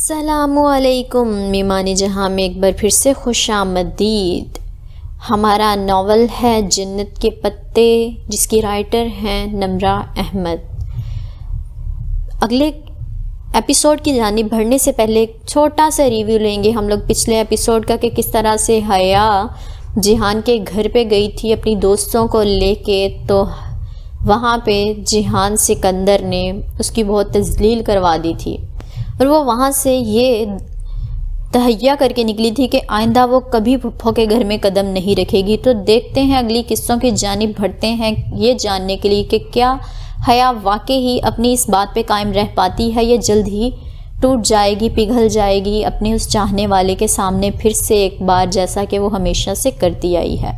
السلام علیکم میمان جہاں میں ایک بار پھر سے خوش آمدید۔ ہمارا ناول ہے جنت کے پتے، جس کی رائٹر ہیں نمرہ احمد۔ اگلے ایپیسوڈ کی جانب بڑھنے سے پہلے ایک چھوٹا سا ریویو لیں گے ہم لوگ پچھلے ایپیسوڈ کا، کہ کس طرح سے حیا جہان کے گھر پہ گئی تھی اپنی دوستوں کو لے کے، تو وہاں پہ جہان سکندر نے اس کی بہت تذلیل کروا دی تھی، اور وہ وہاں سے یہ تہیہ کر کے نکلی تھی کہ آئندہ وہ کبھی پھپھو کے گھر میں قدم نہیں رکھے گی۔ تو دیکھتے ہیں اگلی قصوں کی جانب بڑھتے ہیں یہ جاننے کے لیے کہ کیا حیا واقعی ہی اپنی اس بات پہ قائم رہ پاتی ہے یا جلد ہی ٹوٹ جائے گی، پگھل جائے گی اپنے اس چاہنے والے کے سامنے پھر سے ایک بار، جیسا کہ وہ ہمیشہ سے کرتی آئی ہے۔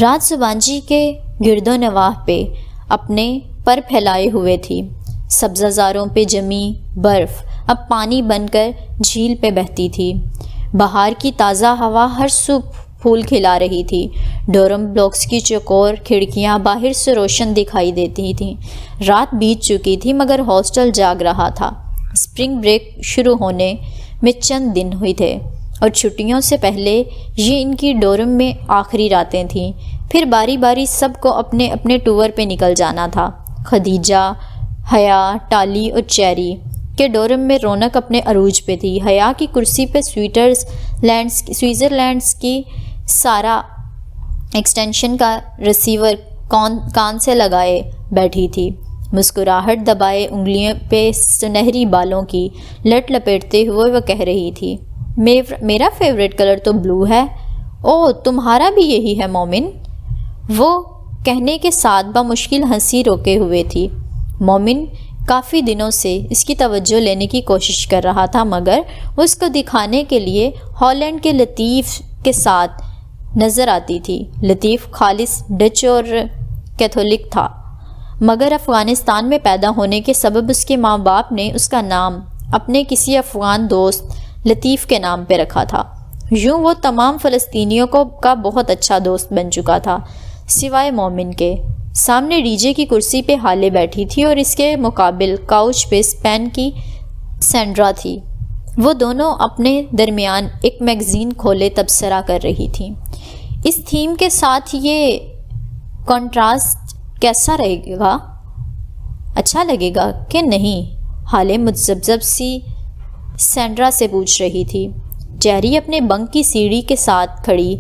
رات سبانجی کے گرد و نواح پہ اپنے پر پھیلائے ہوئے تھی، سبزہ زاروں پہ جمی برف اب پانی بن کر جھیل پہ بہتی تھی۔ بہار کی تازہ ہوا ہر صبح پھول کھلا رہی تھی۔ ڈورم بلاکس کی چوکور کھڑکیاں باہر سے روشن دکھائی دیتی تھیں۔ رات بیت چکی تھی مگر ہاسٹل جاگ رہا تھا۔ اسپرنگ بریک شروع ہونے میں چند دن ہوئے تھے اور چھٹیوں سے پہلے یہ ان کی ڈورم میں آخری راتیں تھیں۔ پھر باری باری سب کو اپنے اپنے ٹور پہ نکل جانا تھا۔ خدیجہ، حیا، ٹالی اور چیری کے ڈورم میں رونق اپنے عروج پہ تھی۔ حیا کی کرسی پہ سوئٹزرلینڈس کی سارا ایکسٹینشن کا ریسیور کان سے لگائے بیٹھی تھی، مسکراہٹ دبائے انگلیوں پہ سنہری بالوں کی لٹ لپیٹتے ہوئے وہ کہہ رہی تھی، میرا فیوریٹ کلر تو بلو ہے۔ اوہ، تمہارا بھی یہی ہے مومن؟ وہ کہنے کے ساتھ بمشکل ہنسی روکے ہوئے تھی۔ مومن کافی دنوں سے اس کی توجہ لینے کی کوشش کر رہا تھا، مگر وہ اس کو دکھانے کے لیے ہالینڈ کے لطیف کے ساتھ نظر آتی تھی۔ لطیف خالص ڈچ اور کیتھولک تھا، مگر افغانستان میں پیدا ہونے کے سبب اس کے ماں باپ نے اس کا نام اپنے کسی افغان دوست لطیف کے نام پہ رکھا تھا۔ یوں وہ تمام فلسطینیوں کا بہت اچھا دوست بن چکا تھا، سوائے مومن کے۔ سامنے ڈی جے کی کرسی پہ حالے بیٹھی تھی اور اس کے مقابل کاؤچ پہ اسپین کی سینڈرا تھی۔ وہ دونوں اپنے درمیان ایک میگزین کھولے تبصرہ کر رہی تھیں۔ اس تھیم کے ساتھ یہ کنٹراسٹ کیسا رہے گا؟ اچھا لگے گا کہ نہیں؟ حالے متذبذب سی سینڈرا سے پوچھ رہی تھی۔ چیری اپنے بنک کی سیڑھی کے ساتھ کھڑی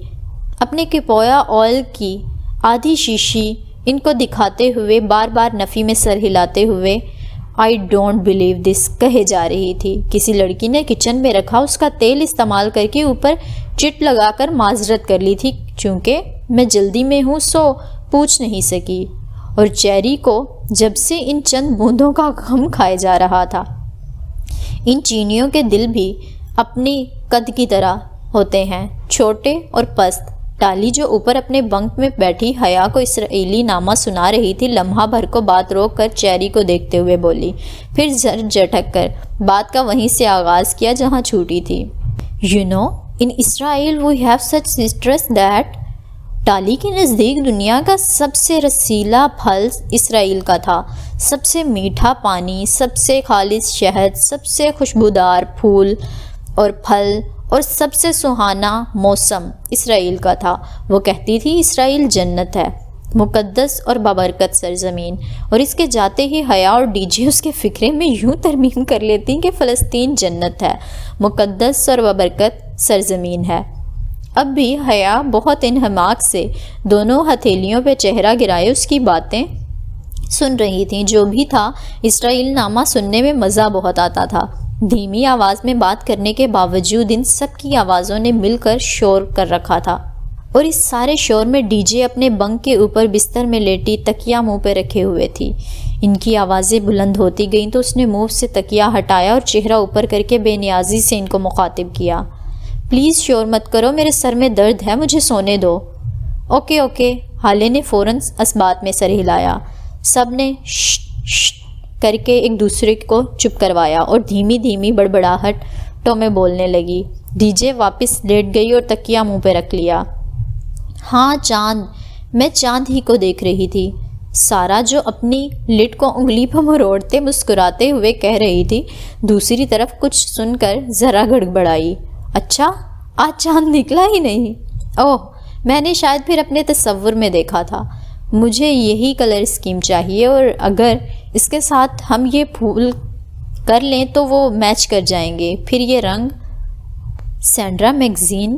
اپنے کپویا آئل کی آدھی شیشی ان کو دکھاتے ہوئے بار بار نفی میں سر ہلاتے ہوئے آئی ڈونٹ بلیو دس کہے جا رہی تھی۔ کسی لڑکی نے کچن میں رکھا اس کا تیل استعمال کر کے اوپر چٹ لگا کر معذرت کر لی تھی، چونکہ میں جلدی میں ہوں سو پوچھ نہیں سکی، اور چیری کو جب سے ان چند بوندوں کا غم کھائے جا رہا تھا۔ ان چینیوں کے دل بھی اپنی قد کی طرح ہوتے ہیں، چھوٹے اور پست۔ ٹالی جو اوپر اپنے بنک میں بیٹھی حیا کو اسرائیلی نامہ سنا رہی تھی، لمحہ بھر کو بات روک کر چیری کو دیکھتے ہوئے بولی، پھر زر جھٹک کر بات کا وہیں سے آغاز کیا جہاں چھوٹی تھی۔ You know, in Israel we have such citrus that ٹالی کے نزدیک دنیا کا سب سے رسیلا پھل اسرائیل کا تھا، سب سے میٹھا پانی، سب سے خالص شہد، سب سے خوشبودار پھول اور پھل اور سب سے سہانا موسم اسرائیل کا تھا۔ وہ کہتی تھی اسرائیل جنت ہے، مقدس اور بابرکت سرزمین، اور اس کے جاتے ہی حیا اور ڈی جے اس کے فکرے میں یوں ترمیم کر لیتی کہ فلسطین جنت ہے، مقدس اور بابرکت سرزمین ہے۔ اب بھی حیا بہت انہماک سے دونوں ہتھیلیوں پہ چہرہ گرائے اس کی باتیں سن رہی تھیں۔ جو بھی تھا، اسرائیل نامہ سننے میں مزہ بہت آتا تھا۔ دھیمی آواز میں بات کرنے کے باوجود ان سب کی آوازوں نے مل کر شور کر رکھا تھا، اور اس سارے شور میں ڈی جے اپنے بنک کے اوپر بستر میں لیٹی تکیا منہ پہ رکھے ہوئے تھی۔ ان کی آوازیں بلند ہوتی گئیں تو اس نے منہ سے تکیا ہٹایا اور چہرہ اوپر کر کے بے نیازی سے ان کو مخاطب کیا، پلیز شور مت کرو، میرے سر میں درد ہے، مجھے سونے دو۔ اوکے اوکے، حالے نے فوراً اس بات میں سر ہلایا۔ سب نے شٹ کر کے ایک دوسرے کو چپ کروایا اور دھیمی دھیمی بڑبڑاہٹوں میں بولنے لگی۔ ڈی جے واپس لیٹ گئی اور تکیا منہ پہ رکھ لیا۔ ہاں چاند، میں چاند ہی کو دیکھ رہی تھی۔ سارا جو اپنی لٹ کو انگلی پر مروڑتے مسکراتے ہوئے کہہ رہی تھی، دوسری طرف کچھ سن کر ذرا گڑبڑائی۔ اچھا، آج چاند نکلا ہی نہیں؟ اوہ، میں نے شاید پھر اپنے تصور میں دیکھا تھا۔ مجھے یہی کلر اسکیم چاہیے، اور اگر اس کے ساتھ ہم یہ پھول کر لیں تو وہ میچ کر جائیں گے، پھر یہ رنگ۔ سینڈرا میگزین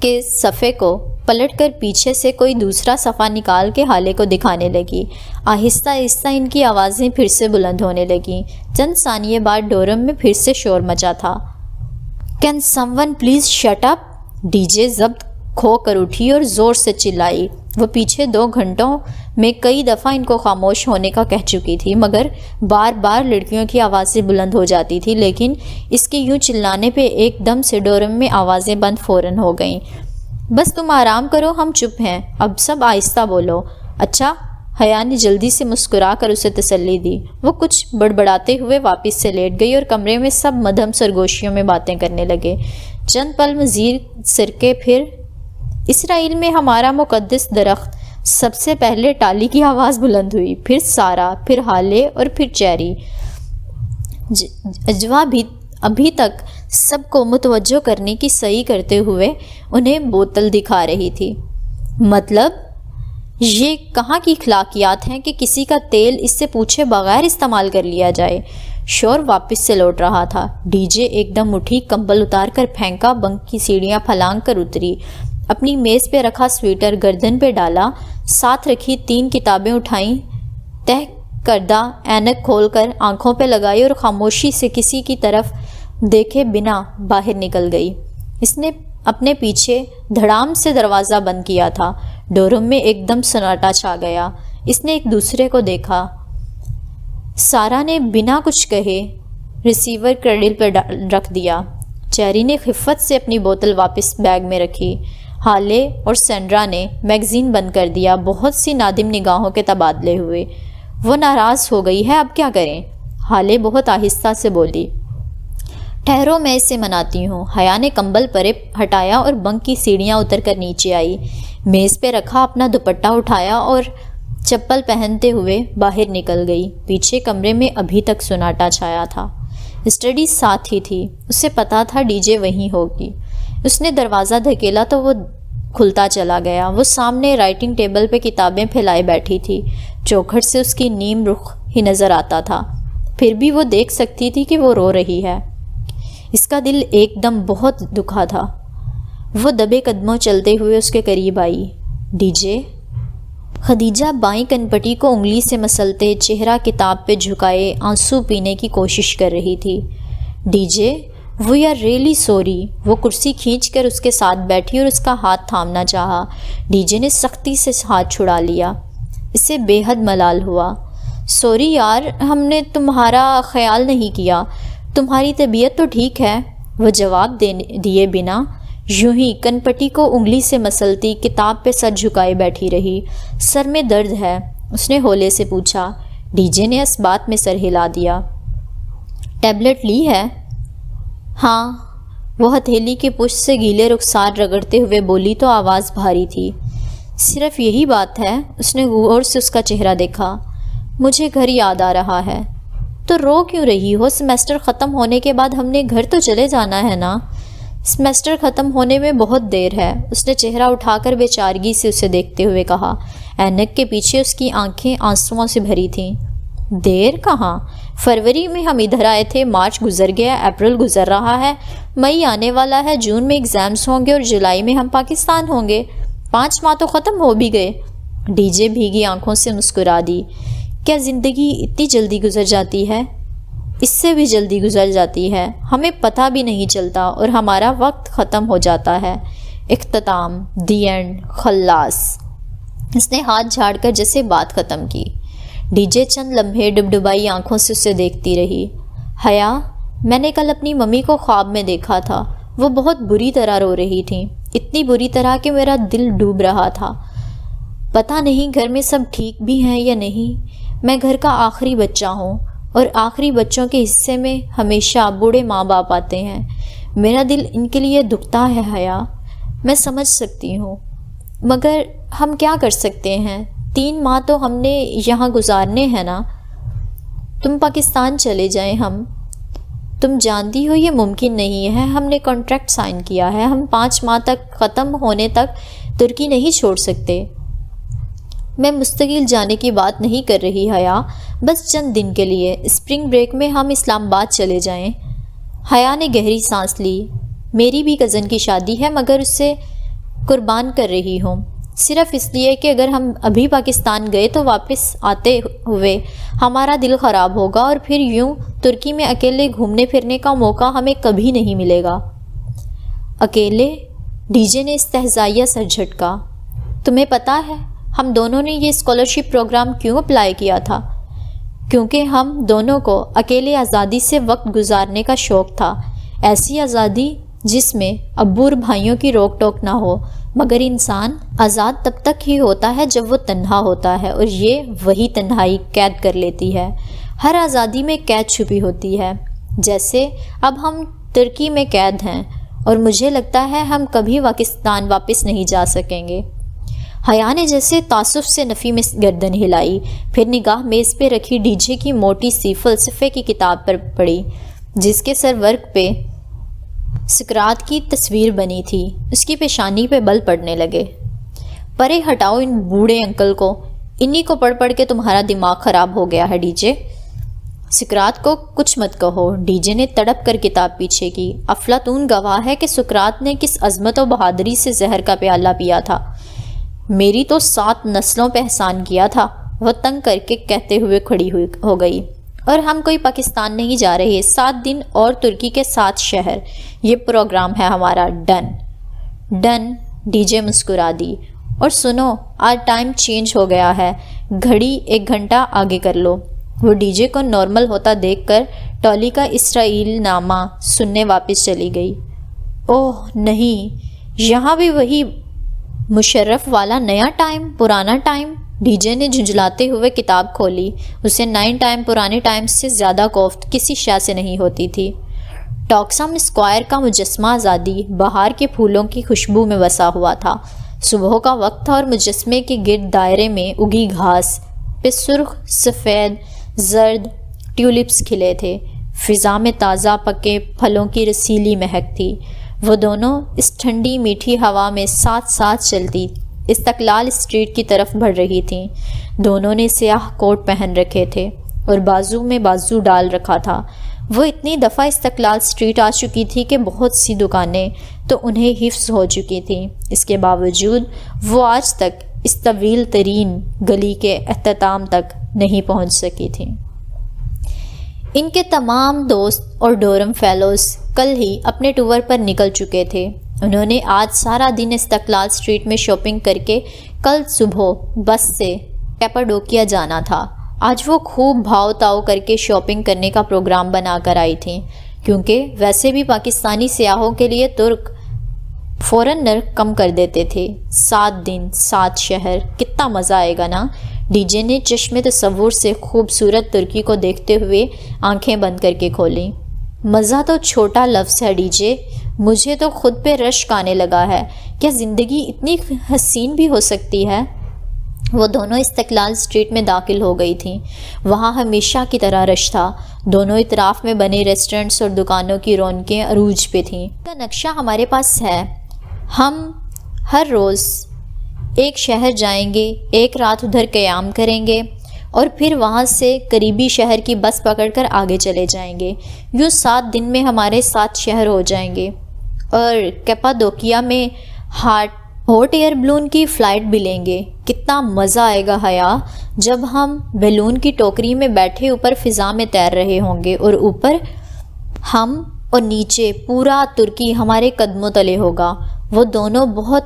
کے صفحے کو پلٹ کر پیچھے سے کوئی دوسرا صفحہ نکال کے ہالے کو دکھانے لگی۔ آہستہ آہستہ ان کی آوازیں پھر سے بلند ہونے لگیں۔ چند ثانیے بعد ڈورم میں پھر سے شور مچا تھا۔ Can some one please shut up? D J ضبط کھو کر اٹھی اور زور سے چلائی۔ وہ پیچھے 2 گھنٹوں میں کئی دفعہ ان کو خاموش ہونے کا کہہ چکی تھی، مگر بار بار لڑکیوں کی آوازیں بلند ہو جاتی تھی، لیکن اس کے یوں چلانے پہ ایک دم سے ڈورم میں آوازیں بند فوراً ہو گئیں۔ بس تم آرام کرو، ہم چپ ہیں، اب سب آہستہ بولو۔ اچھا، حیا نے جلدی سے مسکرا کر اسے تسلی دی۔ وہ کچھ بڑبڑاتے ہوئے واپس سے لیٹ گئی اور کمرے میں سب مدھم سرگوشیوں میں باتیں کرنے لگے۔ چند پل مزید سرکے پھر اسرائیل میں ہمارا مقدس درخت، سب سے پہلے ٹالی کی آواز بلند ہوئی، پھر سارا، پھر ہالے اور پھر چیری۔ اجوا بھی ابھی تک سب کو متوجہ کرنے کی صحیح کرتے ہوئے انہیں بوتل دکھا رہی تھی۔ مطلب یہ کہاں کی اخلاقیات ہیں کہ کسی کا تیل اس سے پوچھے بغیر استعمال کر لیا جائے؟ شور واپس سے لوٹ رہا تھا۔ ڈی جے ایک دم اٹھی، کمبل اتار کر پھینکا، بنک کی سیڑھیاں پھلانگ کر اتری، اپنی میز پہ رکھا سویٹر گردن پہ ڈالا، ساتھ رکھی 3 کتابیں اٹھائیں، تہہ کردہ اینک کھول کر آنکھوں پہ لگائی اور خاموشی سے کسی کی طرف دیکھے بنا باہر نکل گئی۔ اس نے اپنے پیچھے دھڑام سے دروازہ بند کیا تھا۔ ڈورم میں ایک دم سناٹا چھا گیا۔ اس نے ایک دوسرے کو دیکھا۔ سارا نے بنا کچھ کہے ریسیور کریڈل پر رکھ دیا۔ چیری نے خفت سے اپنی بوتل واپس بیگ میں رکھی۔ ہالے اور سینڈرا نے میگزین بند کر دیا۔ بہت سی نادم نگاہوں کے تبادلے ہوئے۔ وہ ناراض ہو گئی ہے، اب کیا کریں؟ ہالے بہت آہستہ سے بولی۔ ٹھہرو، میں اسے مناتی ہوں۔ حیا نے کمبل پرے ہٹایا اور بنک کی سیڑھیاں اتر کر نیچے آئی، میز پہ رکھا اپنا دوپٹہ اٹھایا اور چپل پہنتے ہوئے باہر نکل گئی۔ پیچھے کمرے میں ابھی تک سناٹا چھایا تھا۔ اسٹڈی ساتھ ہی تھی، اسے پتا تھا ڈی جے وہیں ہوگی۔ اس نے دروازہ دھکیلا تو وہ کھلتا چلا گیا۔ وہ سامنے رائٹنگ ٹیبل پہ کتابیں پھیلائے بیٹھی تھی۔ چوکھٹ سے اس کی نیم رخ ہی نظر آتا تھا، پھر بھی وہ دیکھ سکتی تھی کہ وہ رو رہی ہے۔ اس کا دل ایک دم بہت دکھا تھا۔ وہ دبے قدموں چلتے ہوئے اس کے قریب آئی۔ D J? خدیجہ بائیں کنپٹی کو انگلی سے مسلتے چہرہ کتاب پہ جھکائے آنسو پینے کی کوشش کر رہی تھی۔ DJ, we are really sorry. وہ کرسی کھینچ کر اس کے ساتھ بیٹھی اور اس کا ہاتھ تھامنا چاہا۔ ڈی جے نے سختی سے ہاتھ چھڑا لیا۔ اسے بے حد ملال ہوا۔ سوری یار، ہم نے تمہارا خیال نہیں کیا، تمہاری طبیعت تو ٹھیک ہے؟ وہ جواب دیے بنا یوں ہی کنپٹی کو انگلی سے مسلتی کتاب پہ سر جھکائے بیٹھی رہی۔ سر میں درد ہے؟ اس نے ہولے سے پوچھا۔ ڈی جے نے اس بات میں سر ہلا دیا۔ ٹیبلٹ لی ہے؟ ہاں، وہ ہتھیلی کی پشت سے گیلے رخسار رگڑتے ہوئے بولی تو آواز بھاری تھی۔ صرف یہی بات ہے؟ اس نے غور سے اس کا چہرہ دیکھا۔ مجھے گھر یاد آ رہا ہے۔ تو رو کیوں رہی ہو؟ سیمسٹر ختم ہونے کے بعد ہم نے گھر تو چلے جانا ہے نا؟ سیمسٹر ختم ہونے میں بہت دیر ہے، اس نے چہرہ اٹھا کر بے چارگی سے اسے دیکھتے ہوئے کہا۔ اینک کے پیچھے اس کی آنکھیں آنسوؤں سے بھری تھیں۔ دیر کہاں؟ فروری میں ہم ادھر آئے تھے، مارچ گزر گیا، اپریل گزر رہا ہے، مئی آنے والا ہے، جون میں ایگزامز ہوں گے اور جولائی میں ہم پاکستان ہوں گے۔ 5 ماہ تو ختم ہو بھی گئے۔ ڈی جے بھیگی آنکھوں سے مسکرا دی۔ کیا زندگی اتنی جلدی گزر جاتی ہے؟ اس سے بھی جلدی گزر جاتی ہے، ہمیں پتہ بھی نہیں چلتا اور ہمارا وقت ختم ہو جاتا ہے۔ اختتام، دی اینڈ، خلاص۔ اس نے ہاتھ جھاڑ کر جیسے بات ختم کی۔ ڈی جے چند لمحے ڈبڈبائی آنکھوں سے اسے دیکھتی رہی۔ حیا، میں نے کل اپنی ممی کو خواب میں دیکھا تھا، وہ بہت بری طرح رو رہی تھیں، اتنی بری طرح کہ میرا دل ڈوب رہا تھا۔ پتہ نہیں گھر میں سب ٹھیک بھی ہیں یا نہیں۔ میں گھر کا آخری بچہ ہوں اور آخری بچوں کے حصے میں ہمیشہ بوڑھے ماں باپ آتے ہیں۔ میرا دل ان کے لیے دکھتا ہے حیا، میں سمجھ سکتی ہوں، مگر ہم کیا کر سکتے ہیں؟ 3 ماہ تو ہم نے یہاں گزارنے ہیں نا، تم پاکستان چلے جائیں تم جانتی ہو یہ ممکن نہیں ہے، ہم نے کانٹریکٹ سائن کیا ہے، ہم 5 ماہ تک ختم ہونے تک ترکی نہیں چھوڑ سکتے۔ میں مستقل جانے کی بات نہیں کر رہی حیا، بس چند دن کے لیے، اسپرنگ بریک میں ہم اسلام آباد چلے جائیں۔ حیا نے گہری سانس لی۔ میری بھی کزن کی شادی ہے، مگر اسے قربان کر رہی ہوں، صرف اس لیے کہ اگر ہم ابھی پاکستان گئے تو واپس آتے ہوئے ہمارا دل خراب ہوگا، اور پھر یوں ترکی میں اکیلے گھومنے پھرنے کا موقع ہمیں کبھی نہیں ملے گا۔ اکیلے؟ ڈی جے نے استہزائیہ سر جھٹکا۔ تمہیں پتہ ہے ہم دونوں نے یہ اسکالرشپ پروگرام کیوں اپلائی کیا تھا؟ کیونکہ ہم دونوں کو اکیلے آزادی سے وقت گزارنے کا شوق تھا، ایسی آزادی جس میں ابو اور بھائیوں کی روک ٹوک نہ ہو۔ مگر انسان آزاد تب تک ہی ہوتا ہے جب وہ تنہا ہوتا ہے، اور یہ وہی تنہائی قید کر لیتی ہے۔ ہر آزادی میں قید چھپی ہوتی ہے، جیسے اب ہم ترکی میں قید ہیں، اور مجھے لگتا ہے ہم کبھی پاکستان واپس نہیں جا سکیں گے۔ حیا نے جیسے تعصب سے نفی میں گردن ہلائی، پھر نگاہ میز پہ رکھی ڈی جے کی موٹی سی فلسفے کی کتاب پر پڑی، جس کے سر ورق پہ سقراط کی تصویر بنی تھی۔ اس کی پیشانی پہ بل پڑنے لگے۔ پرے ہٹاؤ ان بوڑھے انکل کو، انہی کو پڑھ پڑھ کے تمہارا دماغ خراب ہو گیا ہے ڈی جے۔ سقراط کو کچھ مت کہو، ڈی جے نے تڑپ کر کتاب پیچھے کی۔ افلاطون گواہ ہے کہ سقراط نے کس عظمت و بہادری سے زہر کا پیالہ پیا تھا۔ میری تو 7 نسلوں پہ احسان کیا تھا، وہ تنگ کر کے کہتے ہوئے کھڑی ہو گئی۔ اور ہم کوئی پاکستان نہیں جا رہے، 7 دن اور ترکی کے 7 شہر، یہ پروگرام ہے ہمارا۔ ڈن ڈن، ڈی جے مسکرا دی۔ اور سنو، آج ٹائم چینج ہو گیا ہے، گھڑی 1 گھنٹہ آگے کر لو۔ وہ ڈی جے کو نارمل ہوتا دیکھ کر ٹولی کا اسرائیل نامہ سننے واپس چلی گئی۔ اوہ نہیں، یہاں بھی وہی مشرف والا نیا ٹائم، پرانا ٹائم۔ ڈی جے نے جھنجھلاتے ہوئے کتاب کھولی۔ اسے نئے ٹائم پرانے ٹائم سے زیادہ کوفت کسی شے سے نہیں ہوتی تھی۔ ٹاکسم اسکوائر کا مجسمہ آزادی بہار کے پھولوں کی خوشبو میں وسا ہوا تھا۔ صبح کا وقت تھا اور مجسمے کے گرد دائرے میں اگی گھاس پہ سرخ، سفید، زرد ٹیولپس کھلے تھے۔ فضا میں تازہ پکے پھلوں کی رسیلی مہک تھی۔ وہ دونوں اس ٹھنڈی میٹھی ہوا میں ساتھ ساتھ چلتی استقلال اسٹریٹ کی طرف بڑھ رہی تھیں۔ دونوں نے سیاہ کوٹ پہن رکھے تھے اور بازو میں بازو ڈال رکھا تھا۔ وہ اتنی دفعہ استقلال اسٹریٹ آ چکی تھی کہ بہت سی دکانیں تو انہیں حفظ ہو چکی تھیں۔ اس کے باوجود وہ آج تک اس طویل ترین گلی کے اختتام تک نہیں پہنچ سکی تھیں۔ ان کے تمام دوست اور ڈورم فیلوز کل ہی اپنے ٹور پر نکل چکے تھے۔ انہوں نے آج سارا دن استقلال اسٹریٹ میں شاپنگ کر کے کل صبح بس سے کیپاڈوکیا جانا تھا۔ آج وہ خوب بھاؤ تاؤ کر کے شاپنگ کرنے کا پروگرام بنا کر آئی تھیں، کیونکہ ویسے بھی پاکستانی سیاحوں کے لیے ترک فوراً نرخ کم کر دیتے تھے۔ 7 دن 7 شہر، کتنا مزہ آئے گا نا؟ ڈی جے نے چشم تصور سے خوبصورت ترکی کو دیکھتے ہوئے آنکھیں بند کر کے کھولیں۔ مزہ تو چھوٹا لفظ ہے ڈی جے، مجھے تو خود پہ رشک آنے لگا ہے۔ کیا زندگی اتنی حسین بھی ہو سکتی ہے؟ وہ دونوں استقلال اسٹریٹ میں داخل ہو گئی تھیں۔ وہاں ہمیشہ کی طرح رش تھا۔ دونوں اطراف میں بنے ریسٹورنٹس اور دکانوں کی رونقیں عروج پہ تھیں۔ اس کا نقشہ ہمارے پاس ہے۔ ہم ہر روز ایک شہر جائیں گے، ایک رات ادھر قیام کریں گے اور پھر وہاں سے قریبی شہر کی بس پکڑ کر آگے چلے جائیں گے۔ یوں 7 دن میں ہمارے 7 شہر ہو جائیں گے، اور کیپاڈوکیا میں ہاٹ ایئر بلون کی فلائٹ بھی لیں گے۔ کتنا مزہ آئے گا حیا، جب ہم بیلون کی ٹوکری میں بیٹھے اوپر فضا میں تیر رہے ہوں گے، اور اوپر ہم اور نیچے پورا ترکی ہمارے قدموں تلے ہوگا۔ وہ دونوں بہت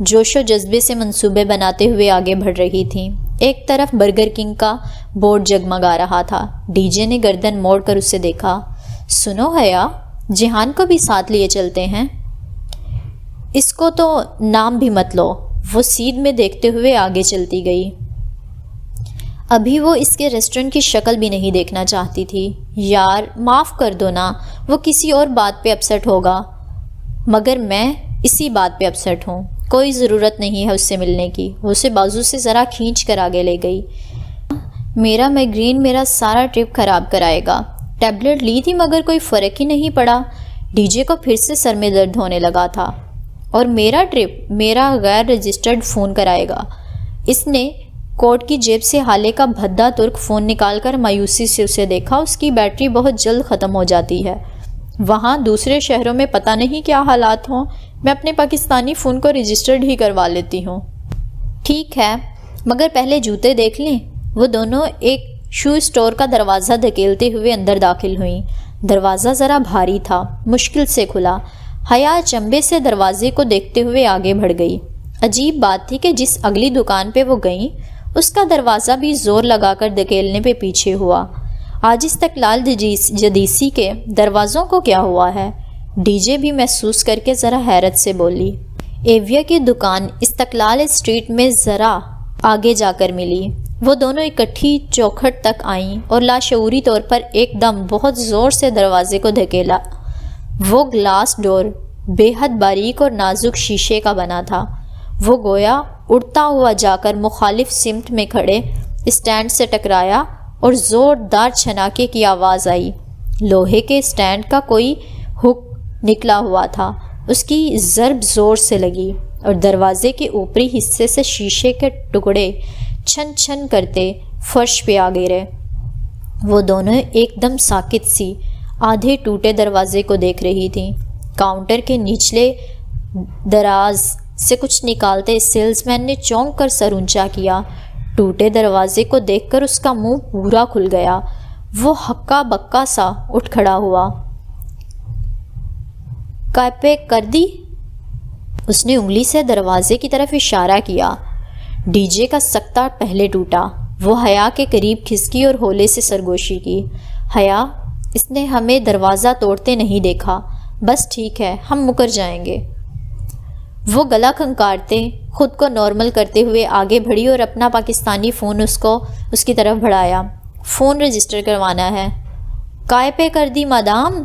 جوش و جذبے سے منصوبے بناتے ہوئے آگے بڑھ رہی تھیں۔ ایک طرف برگر کنگ کا بورڈ جگمگا رہا تھا۔ ڈی جے نے گردن موڑ کر اسے دیکھا۔ سنو حیا، جہان کو بھی ساتھ لیے چلتے ہیں؟ اس کو تو نام بھی مت لو۔ وہ سیدھ میں دیکھتے ہوئے آگے چلتی گئی۔ ابھی وہ اس کے ریسٹورنٹ کی شکل بھی نہیں دیکھنا چاہتی تھی۔ یار معاف کر دو نا، وہ کسی اور بات پہ اپسٹ ہوگا، مگر میں اسی بات پہ اپسٹ ہوں۔ کوئی ضرورت نہیں ہے اس سے ملنے کی۔ وہ اسے بازو سے ذرا کھینچ کر آگے لے گئی۔ میرا مائیگرین میرا سارا ٹرپ خراب کرائے گا۔ ٹیبلٹ لی تھی مگر کوئی فرق ہی نہیں پڑا۔ ڈی جے کو پھر سے سر میں درد ہونے لگا تھا۔ اور میرا ٹرپ میرا غیر رجسٹرڈ فون کرائے گا۔ اس نے کوٹ کی جیب سے حالے کا بھدا ترک فون نکال کر مایوسی سے اسے دیکھا۔ اس کی بیٹری بہت جلد ختم ہو جاتی ہے۔ وہاں دوسرے شہروں میں پتہ نہیں کیا حالات ہوں، میں اپنے پاکستانی فون کو رجسٹرڈ ہی کروا لیتی ہوں۔ ٹھیک ہے مگر پہلے جوتے دیکھ لیں۔ وہ دونوں ایک شو اسٹور کا دروازہ دھکیلتے ہوئے اندر داخل ہوئیں۔ دروازہ ذرا بھاری تھا، مشکل سے کھلا۔ حیا چمبے سے دروازے کو دیکھتے ہوئے آگے بڑھ گئی۔ عجیب بات تھی کہ جس اگلی دکان پہ وہ گئیں اس کا دروازہ بھی زور لگا کر دھکیلنے پہ پیچھے ہوا۔ آج استقلال جدیسی کے دروازوں کو کیا ہوا ہے؟ ڈی جے بھی محسوس کر کے ذرا حیرت سے بولی۔ ایویا کی دکان استقلال اسٹریٹ میں ذرا آگے جا کر ملی۔ وہ دونوں اکٹھی چوکھٹ تک آئیں اور لاشعوری طور پر ایک دم بہت زور سے دروازے کو دھکیلا۔ وہ گلاس ڈور بے حد باریک اور نازک شیشے کا بنا تھا۔ وہ گویا اڑتا ہوا جا کر مخالف سمت میں کھڑے اسٹینڈ سے ٹکرایا اور زوردار چھناکے کی آواز آئی۔ لوہے کے اسٹینڈ کا کوئی ہک نکلا ہوا تھا، اس کی ضرب زور سے لگی اور دروازے کے اوپری حصے سے شیشے کے ٹکڑے چھن چھن کرتے فرش پہ آ گرے۔ وہ دونوں ایک دم ساکت سی آدھے ٹوٹے دروازے کو دیکھ رہی تھیں۔ کاؤنٹر کے نچلے دراز سے کچھ نکالتے سیلز مین نے چونک کر سر اونچا کیا۔ ٹوٹے دروازے کو دیکھ کر اس کا منہ پورا کھل گیا۔ وہ ہکا بکا سا اٹھ کھڑا ہوا۔ کاپے کر دی؟ اس نے انگلی سے دروازے کی طرف اشارہ کیا۔ ڈی جے کا سکتہ پہلے ٹوٹا۔ وہ حیا کے قریب کھسکی اور ہولے سے سرگوشی کی۔ حیا، اس نے ہمیں دروازہ توڑتے نہیں دیکھا، بس ٹھیک ہے، ہم مکر جائیں گے۔ وہ گلا کھنکارتے خود کو نارمل کرتے ہوئے آگے بڑھی اور اپنا پاکستانی فون اس کی طرف بڑھایا۔ فون رجسٹر کروانا ہے۔ کائے پہ کر دی مادام؟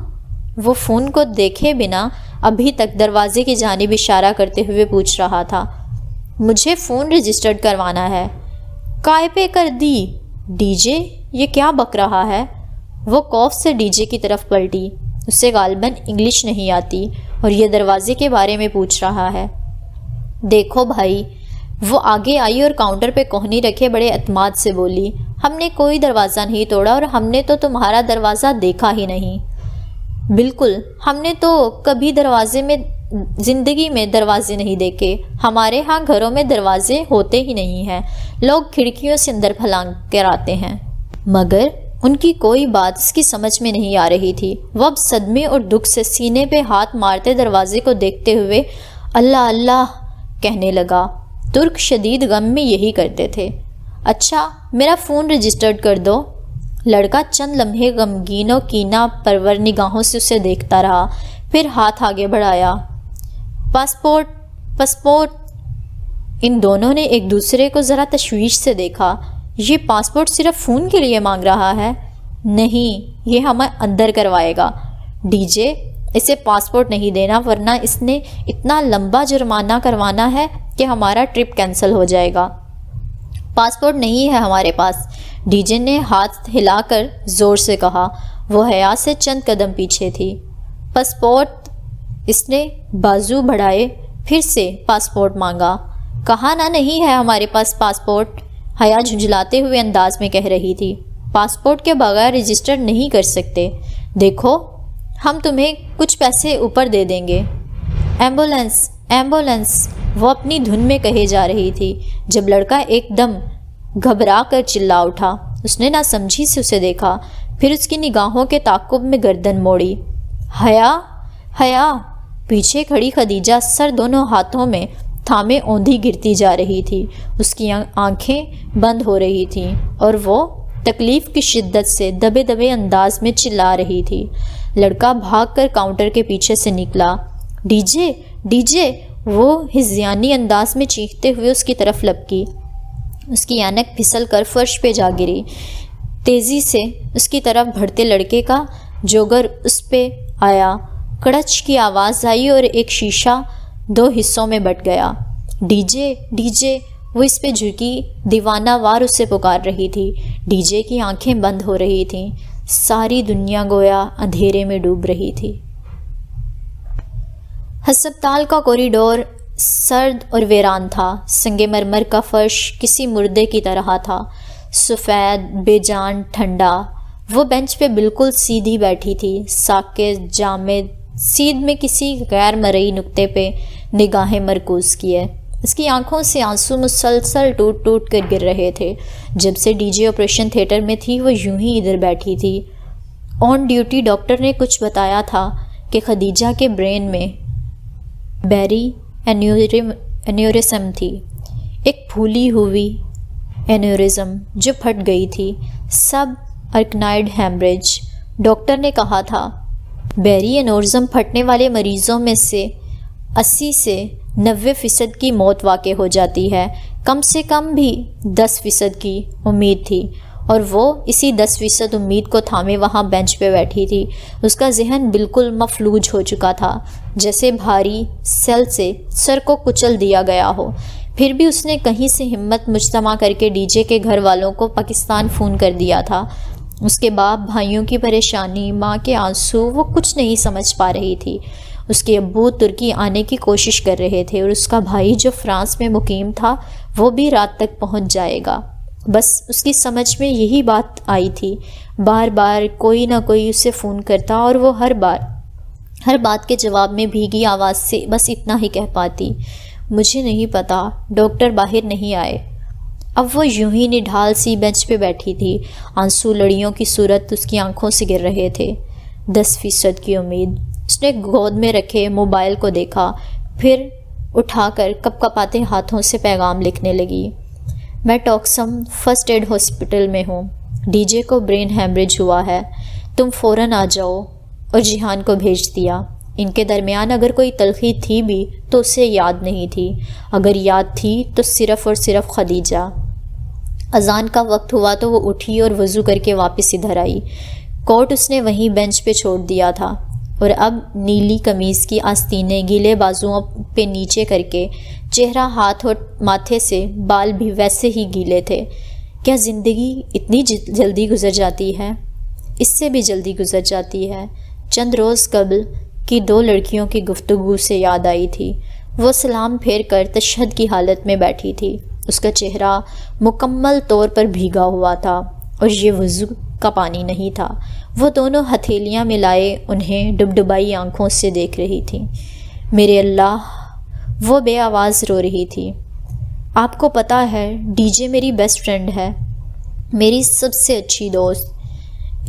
وہ فون کو دیکھے بنا ابھی تک دروازے کی جانب اشارہ کرتے ہوئے پوچھ رہا تھا۔ مجھے فون رجسٹرڈ کروانا ہے۔ کائے پہ کر دی؟ ڈی جے یہ کیا بک رہا ہے؟ وہ خوف سے ڈی جے کی طرف پلٹی۔ اسے غالباً انگلش نہیں آتی اور یہ دروازے کے بارے میں پوچھ رہا ہے۔ دیکھو بھائی، وہ آگے آئی اور کاؤنٹر پہ کوہنی رکھے بڑے اعتماد سے بولی، ہم نے کوئی دروازہ نہیں توڑا اور ہم نے تو تمہارا دروازہ دیکھا ہی نہیں۔ بالکل، ہم نے تو کبھی زندگی میں دروازے نہیں دیکھے۔ ہمارے ہاں گھروں میں دروازے ہوتے ہی نہیں ہیں، لوگ کھڑکیوں سے اندر پھلانگ کر آتے ہیں۔ مگر ان کی کوئی بات اس کی سمجھ میں نہیں آ رہی تھی۔ وہ اب صدمے اور دکھ سے سینے پہ ہاتھ مارتے دروازے کو دیکھتے ہوئے اللہ اللہ کہنے لگا۔ ترک شدید غم میں یہی کرتے تھے۔ اچھا میرا فون رجسٹرڈ کر دو۔ لڑکا چند لمحے غمگین و کینہ پرور نگاہوں سے اسے دیکھتا رہا، پھر ہاتھ آگے بڑھایا۔ پاسپورٹ۔ ان دونوں نے ایک دوسرے کو ذرا تشویش سے دیکھا۔ یہ پاسپورٹ صرف فون کے لیے مانگ رہا ہے؟ نہیں، یہ ہمیں اندر کروائے گا۔ ڈی جے، اسے پاسپورٹ نہیں دینا ورنہ اس نے اتنا لمبا جرمانہ کروانا ہے کہ ہمارا ٹرپ کینسل ہو جائے گا۔ پاسپورٹ نہیں ہے ہمارے پاس، ڈی جے نے ہاتھ ہلا کر زور سے کہا۔ وہ حیا سے چند قدم پیچھے تھی۔ پاسپورٹ؟ اس نے بازو بڑھائے، پھر سے پاسپورٹ مانگا۔ کہا نہ نہیں ہے ہمارے پاس پاسپورٹ، حیا جھنجھلاتے ہوئے انداز میں کہہ رہی تھی۔ پاسپورٹ کے بغیر رجسٹر نہیں کر سکتے۔ دیکھو، ہم تمہیں کچھ پیسے اوپر دے دیں گے۔ ایمبولینس، ایمبولینس، وہ اپنی دھن میں کہے جا رہی تھی جب لڑکا ایک دم گھبرا کر چلا اٹھا۔ اس نے نہ سمجھی سے اسے دیکھا، پھر اس کی نگاہوں کے تعاقب میں گردن موڑی۔ حیا، حیا! پیچھے کھڑی خدیجہ سر دونوں ہاتھوں میں تھامے اوندھی گرتی جا رہی تھی۔ اس کی آنکھیں بند ہو رہی تھیں اور وہ تکلیف کی شدت سے دبے دبے انداز میں چلا رہی تھی۔ لڑکا بھاگ کر کاؤنٹر کے پیچھے سے نکلا۔ D J, D J! وہ ہذیانی انداز میں چیختے ہوئے اس کی طرف لپکی۔ اس کی اینک پھسل کر فرش پہ جا گری۔ تیزی سے اس کی طرف بڑھتے لڑکے کا جوگر اس پہ آیا۔ کڑچ کی آواز آئی اور ایک شیشہ دو حصوں میں بٹ گیا۔ ڈی جے وہ اس پہ جھکی دیوانہ وار اسے پکار رہی تھی۔ ڈی جے کی آنکھیں بند ہو رہی تھیں، ساری دنیا گویا اندھیرے میں ڈوب رہی تھی۔ ہسپتال کا کوریڈور سرد اور ویران تھا، سنگ مرمر کا فرش کسی مردے کی طرح تھا، سفید، بے جان، ٹھنڈا۔ وہ بینچ پہ بالکل سیدھی بیٹھی تھی، ساکت، جامد، سیدھ میں کسی غیر مرئی نقطے پہ نگاہیں مرکوز کیے۔ اس کی آنکھوں سے آنسو مسلسل ٹوٹ ٹوٹ کر گر رہے تھے۔ جب سے ڈی جے آپریشن تھیٹر میں تھی وہ یوں ہی ادھر بیٹھی تھی۔ آن ڈیوٹی ڈاکٹر نے کچھ بتایا تھا کہ خدیجہ کے برین میں بیری اینیورزم تھی، ایک پھولی ہوئی اینیورزم جو پھٹ گئی تھی، سب ارکنائڈ ہیمریج۔ ڈاکٹر نے کہا تھا بیری اینیورزم پھٹنے والے مریضوں میں سے 80 سے 90% کی موت واقع ہو جاتی ہے، کم سے کم بھی 10% کی امید تھی، اور وہ اسی 10% امید کو تھامے وہاں بینچ پہ بیٹھی تھی۔ اس کا ذہن بالکل مفلوج ہو چکا تھا، جیسے بھاری سیل سے سر کو کچل دیا گیا ہو۔ پھر بھی اس نے کہیں سے ہمت مجتمع کر کے ڈی جے کے گھر والوں کو پاکستان فون کر دیا تھا۔ اس کے باپ بھائیوں کی پریشانی، ماں کے آنسو، وہ کچھ نہیں سمجھ پا رہی تھی۔ اس کے ابو ترکی آنے کی کوشش کر رہے تھے، اور اس کا بھائی جو فرانس میں مقیم تھا وہ بھی رات تک پہنچ جائے گا۔ بس اس کی سمجھ میں یہی بات آئی تھی۔ بار بار کوئی نہ کوئی اسے فون کرتا اور وہ ہر بات کے جواب میں بھیگی آواز سے بس اتنا ہی کہہ پاتی، مجھے نہیں پتا، ڈاکٹر باہر نہیں آئے۔ اب وہ یوں ہی نڈھال سی بینچ پہ بیٹھی تھی، آنسو لڑیوں کی صورت اس کی آنکھوں سے گر رہے تھے۔ 10% کی امید۔ اس نے گود میں رکھے موبائل کو دیکھا، پھر اٹھا کر کپ کپاتے ہاتھوں سے پیغام لکھنے لگی۔ میں ٹاکسم فرسٹ ایڈ ہاسپٹل میں ہوں، ڈی جے کو برین ہیمریج ہوا ہے، تم فوراً آ جاؤ۔ اور جیہان کو بھیج دیا۔ ان کے درمیان اگر کوئی تلخی تھی بھی تو اسے یاد نہیں تھی، اگر یاد تھی تو صرف اور صرف خدیجہ۔ اذان کا وقت ہوا تو وہ اٹھی اور وضو کر کے واپس ادھر آئی۔ کوٹ اس نے وہیں بینچ پہ چھوڑ دیا تھا، اور اب نیلی قمیض کی آستینیں گیلے بازوؤں پہ نیچے کر کے، چہرہ، ہاتھ اور ماتھے سے بال بھی ویسے ہی گیلے تھے۔ کیا زندگی اتنی جلدی گزر جاتی ہے؟ اس سے بھی جلدی گزر جاتی ہے۔ چند روز قبل کی 2 لڑکیوں کی گفتگو سے یاد آئی تھی۔ وہ سلام پھیر کر تشہد کی حالت میں بیٹھی تھی، اس کا چہرہ مکمل طور پر بھیگا ہوا تھا، اور یہ وضو کا پانی نہیں تھا۔ وہ دونوں ہتھیلیاں ملائے انہیں ڈبڈبائی آنکھوں سے دیکھ رہی تھی۔ میرے اللہ، وہ بے آواز رو رہی تھی۔ آپ کو پتہ ہے ڈی جے میری بیسٹ فرینڈ ہے، میری سب سے اچھی دوست،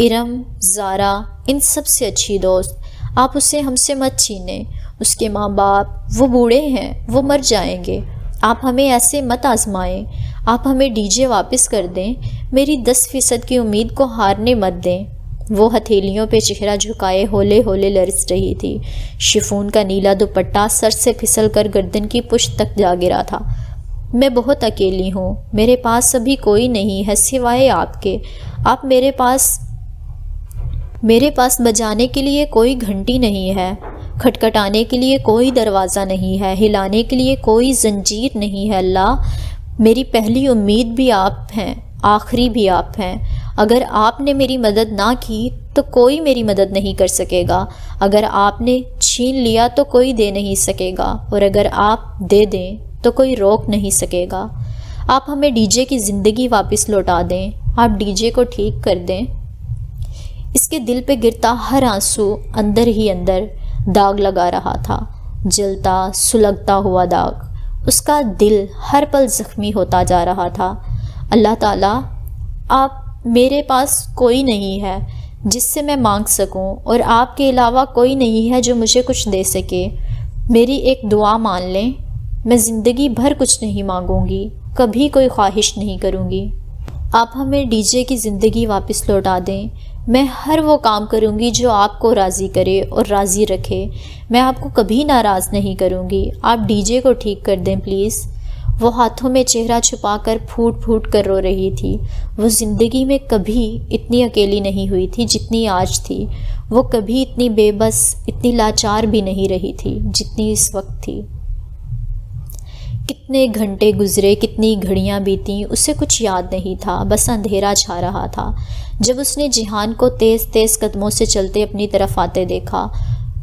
ارم، زارا، ان سب سے اچھی دوست۔ آپ اسے ہم سے مت چھینیں، اس کے ماں باپ وہ بوڑھے ہیں، وہ مر جائیں گے، آپ ہمیں ایسے مت آزمائیں، آپ ہمیں ڈی جے واپس کر دیں، میری 10% کی امید کو ہارنے مت دیں۔ وہ ہتھیلیوں پہ چہرہ جھکائے ہولے ہولے لرز رہی تھی۔ شفون کا نیلا دوپٹہ سر سے پھسل کر گردن کی پشت تک جا گرا تھا۔ میں بہت اکیلی ہوں، میرے پاس ابھی کوئی نہیں ہے سوائے آپ کے۔ آپ میرے پاس بجانے کے لیے کوئی گھنٹی نہیں ہے، کھٹکھٹانے کے لیے کوئی دروازہ نہیں ہے، ہلانے کے لیے کوئی زنجیر نہیں ہے۔ اللہ، میری پہلی امید بھی آپ ہیں، آخری بھی آپ ہیں۔ اگر آپ نے میری مدد نہ کی تو کوئی میری مدد نہیں کر سکے گا، اگر آپ نے چھین لیا تو کوئی دے نہیں سکے گا، اور اگر آپ دے دیں تو کوئی روک نہیں سکے گا۔ آپ ہمیں ڈی جے کی زندگی واپس لوٹا دیں، آپ ڈی جے کو ٹھیک کر دیں۔ اس کے دل پہ گرتا ہر آنسو اندر ہی اندر داغ لگا رہا تھا، جلتا سلگتا ہوا داغ۔ اس کا دل ہر پل زخمی ہوتا جا رہا تھا۔ اللہ تعالیٰ، آپ، میرے پاس کوئی نہیں ہے جس سے میں مانگ سکوں، اور آپ کے علاوہ کوئی نہیں ہے جو مجھے کچھ دے سکے۔ میری ایک دعا مان لیں، میں زندگی بھر کچھ نہیں مانگوں گی، کبھی کوئی خواہش نہیں کروں گی۔ آپ ہمیں ڈی جے کی زندگی واپس لوٹا دیں۔ میں ہر وہ کام کروں گی جو آپ کو راضی کرے اور راضی رکھے۔ میں آپ کو کبھی ناراض نہیں کروں گی۔ آپ ڈی جے کو ٹھیک کر دیں پلیز۔ وہ ہاتھوں میں چہرہ چھپا کر پھوٹ پھوٹ کر رو رہی تھی۔ وہ زندگی میں کبھی اتنی اکیلی نہیں ہوئی تھی جتنی آج تھی۔ وہ کبھی اتنی بے بس، اتنی لاچار بھی نہیں رہی تھی جتنی اس وقت تھی۔ کتنے گھنٹے گزرے، کتنی گھڑیاں بیتیں، اسے کچھ یاد نہیں تھا، بس اندھیرا چھا رہا تھا۔ جب اس نے جیہان کو تیز تیز قدموں سے چلتے اپنی طرف آتے دیکھا،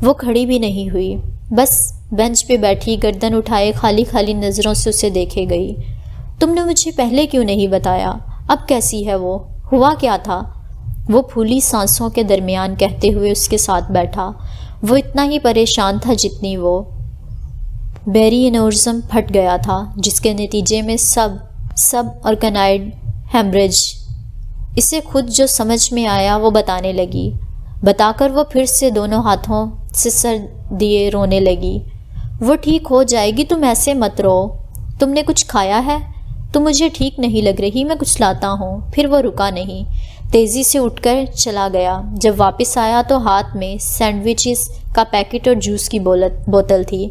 وہ کھڑی بھی نہیں ہوئی، بس بینچ پہ بیٹھی گردن اٹھائے خالی خالی نظروں سے اسے دیکھے گئی۔ تم نے مجھے پہلے کیوں نہیں بتایا؟ اب کیسی ہے وہ؟ ہوا کیا تھا؟ وہ پھولی سانسوں کے درمیان کہتے ہوئے اس کے ساتھ بیٹھا۔ وہ اتنا ہی پریشان تھا جتنی وہ۔ بیری انورزم پھٹ گیا تھا، جس کے نتیجے میں سب آرگنائڈ ہیمریج۔ اسے خود جو سمجھ میں آیا وہ بتانے لگی۔ بتا کر وہ پھر سے دونوں ہاتھوں سے سر دیے رونے لگی۔ وہ ٹھیک ہو جائے گی، تم ایسے مت رو۔ تم نے کچھ کھایا ہے؟ تم مجھے ٹھیک نہیں لگ رہی، میں کچھ لاتا ہوں۔ پھر وہ رکا نہیں، تیزی سے اٹھ کر چلا گیا۔ جب واپس آیا تو ہاتھ میں سینڈوچز کا پیکٹ اور جوس کی بوتل تھی۔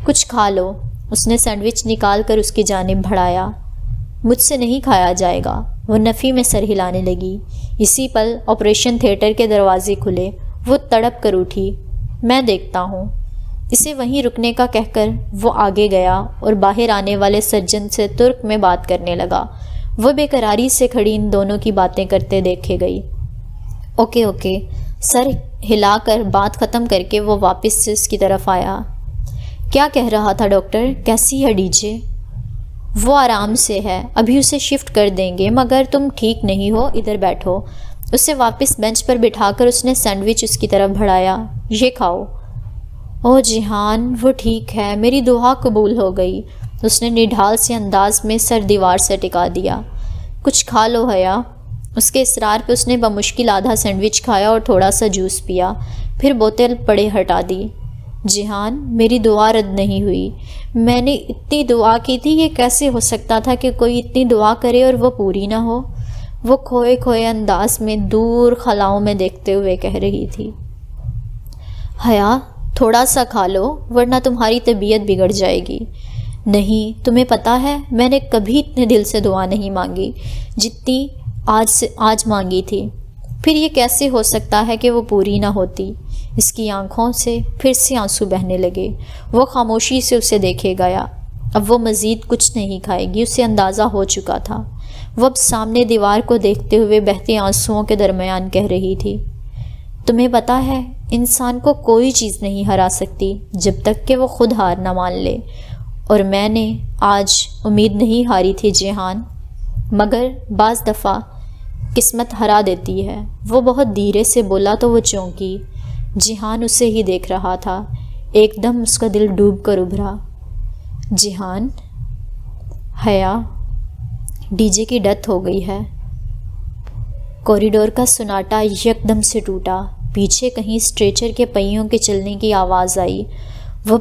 کچھ کھا لو۔ اس نے سینڈوچ نکال کر اس کی جانب بڑھایا۔ مجھ سے نہیں کھایا جائے گا۔ وہ نفی میں سر ہلانے لگی۔ اسی پل آپریشن تھیٹر کے دروازے کھلے۔ وہ تڑپ کر اٹھی۔ میں دیکھتا ہوں۔ اسے وہیں رکنے کا کہہ کر وہ آگے گیا اور باہر آنے والے سرجن سے ترک میں بات کرنے لگا۔ وہ بے قراری سے کھڑی ان دونوں کی باتیں کرتے دیکھے گئی۔ اوکے سر ہلا کر بات ختم کر کے وہ واپس سے اس کی طرف آیا۔ کیا کہہ رہا تھا ڈاکٹر؟ کیسی ہے ڈی جے؟ وہ آرام سے ہے، ابھی اسے شفٹ کر دیں گے، مگر تم ٹھیک نہیں ہو، ادھر بیٹھو۔ اسے واپس بینچ پر بٹھا کر اس نے سینڈوچ اس کی طرف بڑھایا۔ یہ کھاؤ۔ او جیہان، وہ ٹھیک ہے، میری دعا قبول ہو گئی۔ اس نے نڈھال سے انداز میں سر دیوار سے ٹکا دیا۔ کچھ کھا لو حیا۔ اس کے اصرار پہ اس نے بمشکل آدھا سینڈوچ کھایا اور تھوڑا سا جوس پیا، پھر بوتل پڑے ہٹا دی۔ جیہان، میری دعا رد نہیں ہوئی۔ میں نے اتنی دعا کی تھی، یہ کیسے ہو سکتا تھا کہ کوئی اتنی دعا کرے اور وہ پوری نہ ہو؟ وہ کھوئے انداز میں دور خلاؤں میں دیکھتے ہوئے کہہ رہی تھی۔ حیا، تھوڑا سا کھا لو ورنہ تمہاری طبیعت بگڑ جائے گی۔ نہیں، تمہیں پتہ ہے میں نے کبھی اتنے دل سے دعا نہیں مانگی جتنی آج مانگی تھی۔ پھر یہ کیسے ہو سکتا ہے کہ وہ پوری نہ ہوتی؟ اس کی آنکھوں سے پھر سے آنسو بہنے لگے۔ وہ خاموشی سے اسے دیکھے گیا۔ اب وہ مزید کچھ نہیں کھائے گی، اسے اندازہ ہو چکا تھا۔ وہ اب سامنے دیوار کو دیکھتے ہوئے بہتے آنسوؤں کے درمیان کہہ رہی تھی، تمہیں پتہ ہے انسان کو کوئی چیز نہیں ہرا سکتی جب تک کہ وہ خود ہار نہ مان لے، اور میں نے آج امید نہیں ہاری تھی جیہان، مگر بعض دفعہ قسمت ہرا دیتی ہے۔ وہ بہت دھیرے سے بولا تو وہ چونکی۔ جیہان اسے ہی دیکھ رہا تھا۔ ایک دم اس کا دل ڈوب کر ابھرا۔ جیہان، حیا، ڈی جے کی ڈیتھ ہو گئی ہے۔ کوریڈور کا سناٹا یک دم سے ٹوٹا۔ پیچھے کہیں اسٹریچر کے پہیوں کے چلنے کی آواز آئی۔ وہ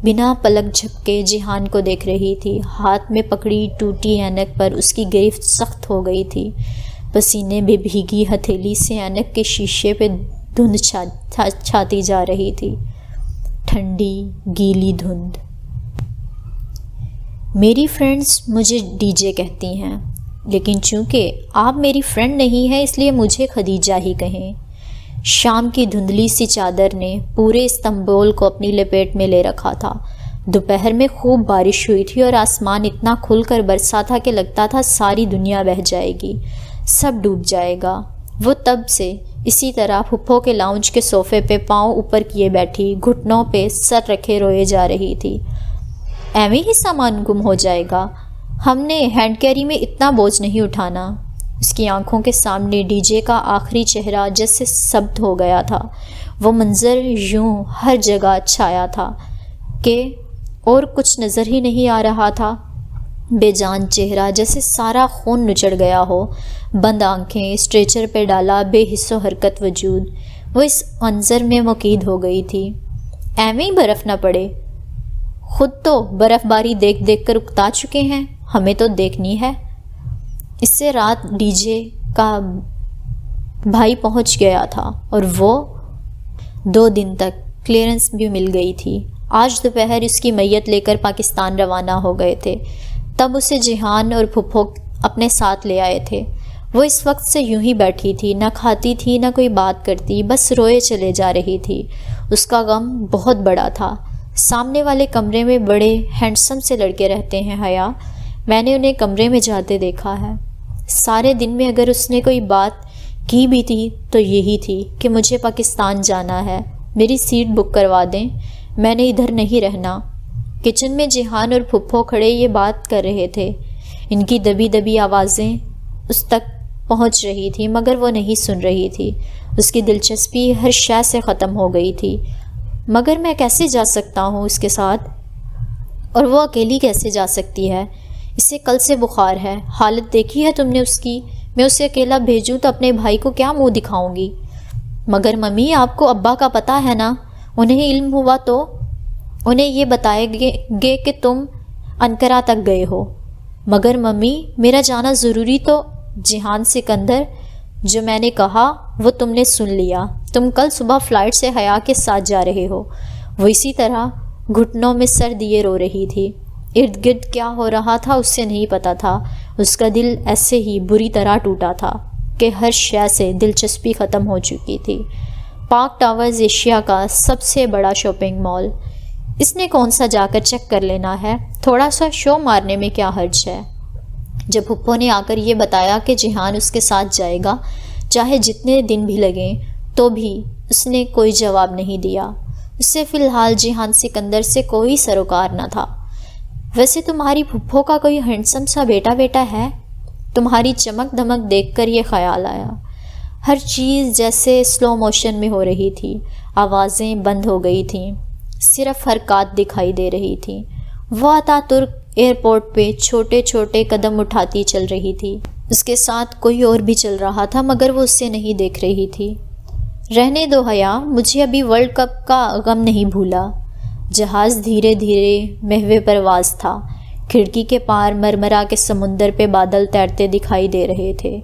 بنا پلک جھپکے جیہان کو دیکھ رہی تھی۔ ہاتھ میں پکڑی ٹوٹی اینک پر اس کی گرفت سخت ہو گئی تھی۔ پسینے میں بھیگی ہتھیلی سے اینک کے شیشے پہ دھند چھاتی جا رہی تھی، ٹھنڈی گیلی دھند۔ میری فرینڈز مجھے ڈی جے کہتی ہیں، لیکن چونکہ آپ میری فرینڈ نہیں ہیں اس لیے مجھے خدیجہ ہی کہیں۔ شام کی دھندلی سی چادر نے پورے استنبول کو اپنی لپیٹ میں لے رکھا تھا۔ دوپہر میں خوب بارش ہوئی تھی اور آسمان اتنا کھل کر برسا تھا کہ لگتا تھا ساری دنیا بہہ جائے گی، سب ڈوب جائے گا۔ وہ تب سے اسی طرح پھپھو کے لاؤنج کے صوفے پہ پاؤں اوپر کیے بیٹھی، گھٹنوں پہ سر رکھے روئے جا رہی تھی۔ ایویں ہی سامان گم ہو جائے گا، ہم نے ہینڈ کیری میں اتنا بوجھ نہیں اٹھانا۔ اس کی آنکھوں کے سامنے ڈی جے کا آخری چہرہ جیسے ثبت ہو گیا تھا۔ وہ منظر یوں ہر جگہ چھایا تھا کہ اور کچھ نظر ہی نہیں آ رہا تھا۔ بے جان چہرہ جیسے سارا خون نچڑ گیا ہو، بند آنکھیں، اسٹریچر پہ ڈالا بے حس و حرکت وجود۔ وہ اس منظر میں مقید ہو گئی تھی۔ ایویں ہی برف نہ پڑے، خود تو برف باری دیکھ دیکھ کر اکتا چکے ہیں، ہمیں تو دیکھنی ہے۔ اس سے رات ڈی جے کا بھائی پہنچ گیا تھا اور وہ 2 دن تک کلیئرنس بھی مل گئی تھی۔ آج دوپہر اس کی میت لے کر پاکستان روانہ ہو گئے تھے۔ تب اسے جیہان اور پھپھو اپنے ساتھ لے آئے تھے۔ وہ اس وقت سے یوں ہی بیٹھی تھی، نہ کھاتی تھی نہ کوئی بات کرتی، بس روئے چلے جا رہی تھی۔ اس کا غم بہت بڑا تھا، سامنے والے کمرے میں بڑے ہینڈسم سے لڑکے رہتے ہیں حیا، میں نے انہیں کمرے میں جاتے دیکھا ہے۔ سارے دن میں اگر اس نے کوئی بات کی بھی تھی تو یہی تھی کہ مجھے پاکستان جانا ہے، میری سیٹ بک کروا دیں، میں نے ادھر نہیں رہنا۔ کچن میں جیحان اور پھپھو کھڑے یہ بات کر رہے تھے، ان کی دبی دبی آوازیں اس تک پہنچ رہی تھی مگر وہ نہیں سن رہی تھی۔ اس کی دلچسپی ہر شے سے ختم ہو گئی تھی۔ مگر میں کیسے جا سکتا ہوں اس کے ساتھ، اور وہ اکیلی کیسے جا سکتی ہے؟ اسے کل سے بخار ہے، حالت دیکھی ہے تم نے اس کی؟ میں اسے اکیلا بھیجوں تو اپنے بھائی کو کیا منہ دکھاؤں گی؟ مگر ممی، آپ کو ابا کا پتہ ہے نا، انہیں علم ہوا تو انہیں یہ بتائے گے کہ تم انقرہ تک گئے ہو۔ مگر ممی، میرا جانا ضروری تو جیحان سکندر، جو میں نے کہا وہ تم نے سن لیا۔ تم کل صبح فلائٹ سے حیا کے ساتھ جا رہے ہو۔ وہ اسی طرح گھٹنوں میں سر دیے رو رہی تھی۔ ارد گرد کیا ہو رہا تھا اس سے نہیں پتہ تھا۔ اس کا دل ایسے ہی بری طرح ٹوٹا تھا کہ ہر شے سے دلچسپی ختم ہو چکی تھی۔ پارک ٹاورز ایشیا کا سب سے بڑا شاپنگ مال، اس نے کون سا جا کر چیک کر لینا ہے، تھوڑا سا شو مارنے میں کیا حرج ہے؟ جب پھپھو نے آ کر یہ بتایا کہ جیحان اس کے ساتھ جائے گا چاہے جتنے دن بھی لگیں، تو بھی اس نے کوئی جواب نہیں دیا۔ اس سے فی الحال جیحان سکندر سے کوئی سروکار نہ تھا۔ ویسے تمہاری پھپھو کا کوئی ہینڈسم سا بیٹا ہے؟ تمہاری چمک دمک دیکھ کر یہ خیال آیا۔ ہر چیز جیسے سلو موشن میں ہو رہی تھی، آوازیں بند ہو گئی تھیں، صرف حرکات دکھائی دے رہی تھیں۔ وہ آتا ترک ایئرپورٹ پہ چھوٹے چھوٹے قدم اٹھاتی چل رہی تھی۔ اس کے ساتھ کوئی اور بھی چل رہا تھا مگر وہ اسے نہیں دیکھ رہی تھی۔ رہنے دو حیا، مجھے ابھی ورلڈ کپ کا غم نہیں بھولا۔ جہاز دھیرے دھیرے محو پرواز تھا۔ کھڑکی کے پار مرمرا کے سمندر پہ بادل تیرتے دکھائی دے رہے تھے،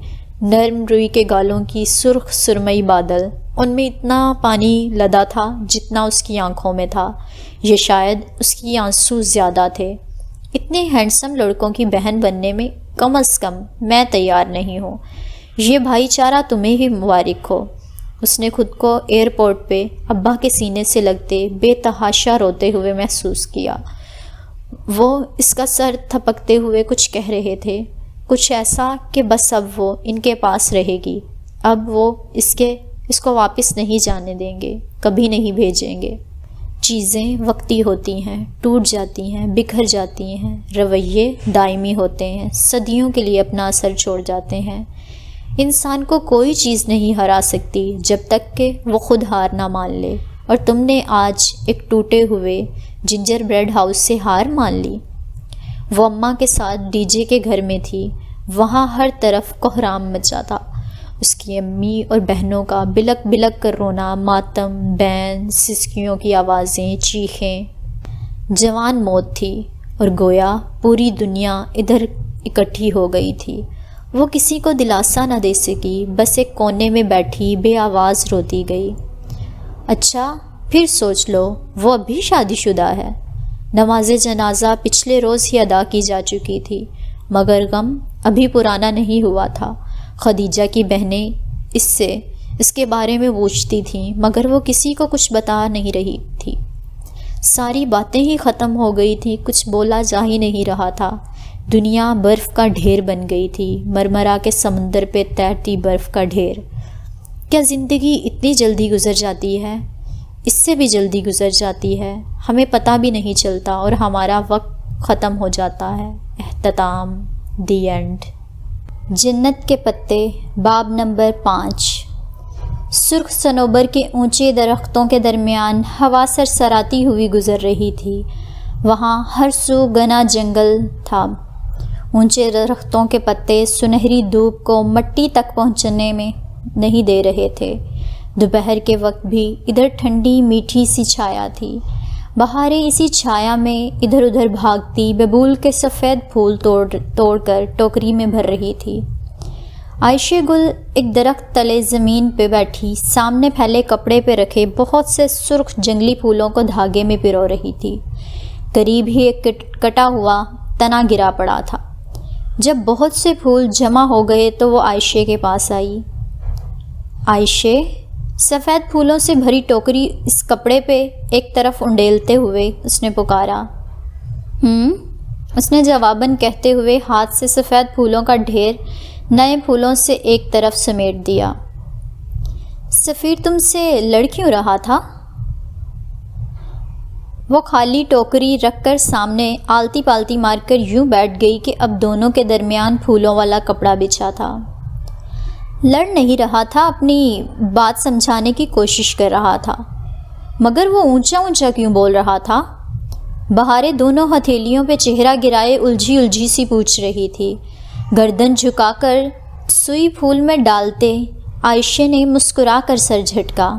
نرم روئی کے گالوں کی سرخ سرمئی بادل۔ ان میں اتنا پانی لدا تھا جتنا اس کی آنکھوں میں تھا، یہ شاید اس کی آنسو زیادہ تھے۔ اتنے ہینڈسم لڑکوں کی بہن بننے میں کم از کم میں تیار نہیں ہوں۔ یہ بھائی چارہ تمہیں ہی مبارک ہو۔ اس نے خود کو ایئرپورٹ پہ ابا کے سینے سے لگتے بے تحاشا روتے ہوئے محسوس کیا۔ وہ اس کا سر تھپکتے ہوئے کچھ کہہ رہے تھے، کچھ ایسا کہ بس اب وہ ان کے پاس رہے گی، اب وہ اس کو واپس نہیں جانے دیں گے، کبھی نہیں بھیجیں گے۔ چیزیں وقتی ہوتی ہیں، ٹوٹ جاتی ہیں، بکھر جاتی ہیں، رویے دائمی ہوتے ہیں، صدیوں کے لیے اپنا اثر چھوڑ جاتے ہیں۔ انسان کو کوئی چیز نہیں ہرا سکتی جب تک کہ وہ خود ہار نہ مان لے، اور تم نے آج ایک ٹوٹے ہوئے جنجر بریڈ ہاؤس سے ہار مان لی۔ وہ اماں کے ساتھ ڈی جے کے گھر میں تھی، وہاں ہر طرف کوہرام مچا تھا۔ اس کی امی اور بہنوں کا بلک بلک کر رونا، ماتم، بین، سسکیوں کی آوازیں، چیخیں۔ جوان موت تھی اور گویا پوری دنیا ادھر اکٹھی ہو گئی تھی۔ وہ کسی کو دلاسا نہ دے سکی، بس ایک کونے میں بیٹھی بے آواز روتی گئی۔ اچھا پھر سوچ لو، وہ اب بھی شادی شدہ ہے۔ نماز جنازہ پچھلے روز ہی ادا کی جا چکی تھی، مگر غم ابھی پرانا نہیں ہوا تھا۔ خدیجہ کی بہنیں اس کے بارے میں پوچھتی تھیں مگر وہ کسی کو کچھ بتا نہیں رہی تھی۔ ساری باتیں ہی ختم ہو گئی تھی، کچھ بولا جا ہی نہیں رہا تھا۔ دنیا برف کا ڈھیر بن گئی تھی، مرمرا کے سمندر پہ تیرتی برف کا ڈھیر۔ کیا زندگی اتنی جلدی گزر جاتی ہے؟ اس سے بھی جلدی گزر جاتی ہے، ہمیں پتہ بھی نہیں چلتا اور ہمارا وقت ختم ہو جاتا ہے۔ اختتام، دی اینڈ۔ جنت کے پتے، باب نمبر 5۔ سرخ صنوبر کے اونچے درختوں کے درمیان ہوا سرسراتی ہوئی گزر رہی تھی۔ وہاں ہر سو گھنا جنگل تھا۔ اونچے درختوں کے پتے سنہری دھوپ کو مٹی تک پہنچنے میں نہیں دے رہے تھے۔ دوپہر کے وقت بھی ادھر ٹھنڈی میٹھی سی چھایا تھی۔ بہاریں اسی چھایا میں ادھر ادھر بھاگتی ببول کے سفید پھول توڑ کر ٹوکری میں بھر رہی تھی۔ عائشہ گل ایک درخت تلے زمین پہ بیٹھی سامنے پھیلے کپڑے پہ رکھے بہت سے سرخ جنگلی پھولوں کو دھاگے میں پرو رہی تھی۔ قریب ہی ایک کٹا ہوا تنا گرا پڑا تھا۔ جب بہت سے پھول جمع ہو گئے تو وہ عائشہ کے پاس آئی۔ عائشہ، سفید پھولوں سے بھری ٹوکری اس کپڑے پہ ایک طرف انڈیلتے ہوئے اس نے پکارا۔ اس نے جواباً کہتے ہوئے ہاتھ سے سفید پھولوں کا ڈھیر نئے پھولوں سے ایک طرف سمیٹ دیا۔ سفیر تم سے لڑ کیوں رہا تھا؟ وہ خالی ٹوکری رکھ کر سامنے آلتی پالتی مار کر یوں بیٹھ گئی کہ اب دونوں کے درمیان پھولوں والا کپڑا بچھا تھا۔ لڑ نہیں رہا تھا، اپنی بات سمجھانے کی کوشش کر رہا تھا۔ مگر وہ اونچا اونچا کیوں بول رہا تھا؟ بہاریں دونوں ہتھیلیوں پہ چہرہ گرائے الجھی الجھی سی پوچھ رہی تھی۔ گردن جھکا کر سوئی پھول میں ڈالتے عائشہ نے مسکرا کر سر جھٹکا۔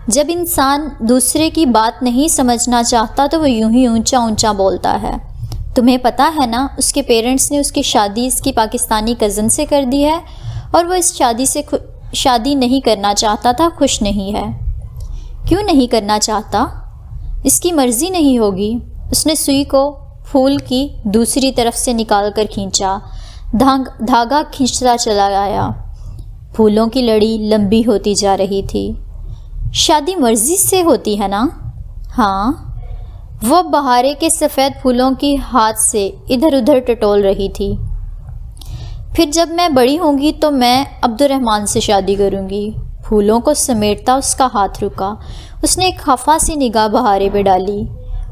جب انسان دوسرے کی بات نہیں سمجھنا چاہتا تو وہ یوں ہی اونچا اونچا بولتا ہے۔ تمہیں پتہ ہے نا، اس کے پیرنٹس نے اس کی شادی اس کی پاکستانی کزن سے کر دی ہے اور وہ اس شادی سے شادی نہیں کرنا چاہتا تھا، خوش نہیں ہے۔ کیوں نہیں کرنا چاہتا؟ اس کی مرضی نہیں ہوگی۔ اس نے سوئی کو پھول کی دوسری طرف سے نکال کر کھینچا، دھاگا کھینچتا چلا آیا۔ پھولوں کی لڑی لمبی ہوتی جا رہی تھی۔ شادی مرضی سے ہوتی ہے نا؟ ہاں۔ وہ بہارے کے سفید پھولوں کی ہاتھ سے ادھر ادھر ٹٹول رہی تھی۔ پھر جب میں بڑی ہوں گی تو میں عبد الرحمن سے شادی کروں گی۔ پھولوں کو سمیٹتا اس کا ہاتھ رکا۔ اس نے ایک خفا سی نگاہ بہارے پہ ڈالی۔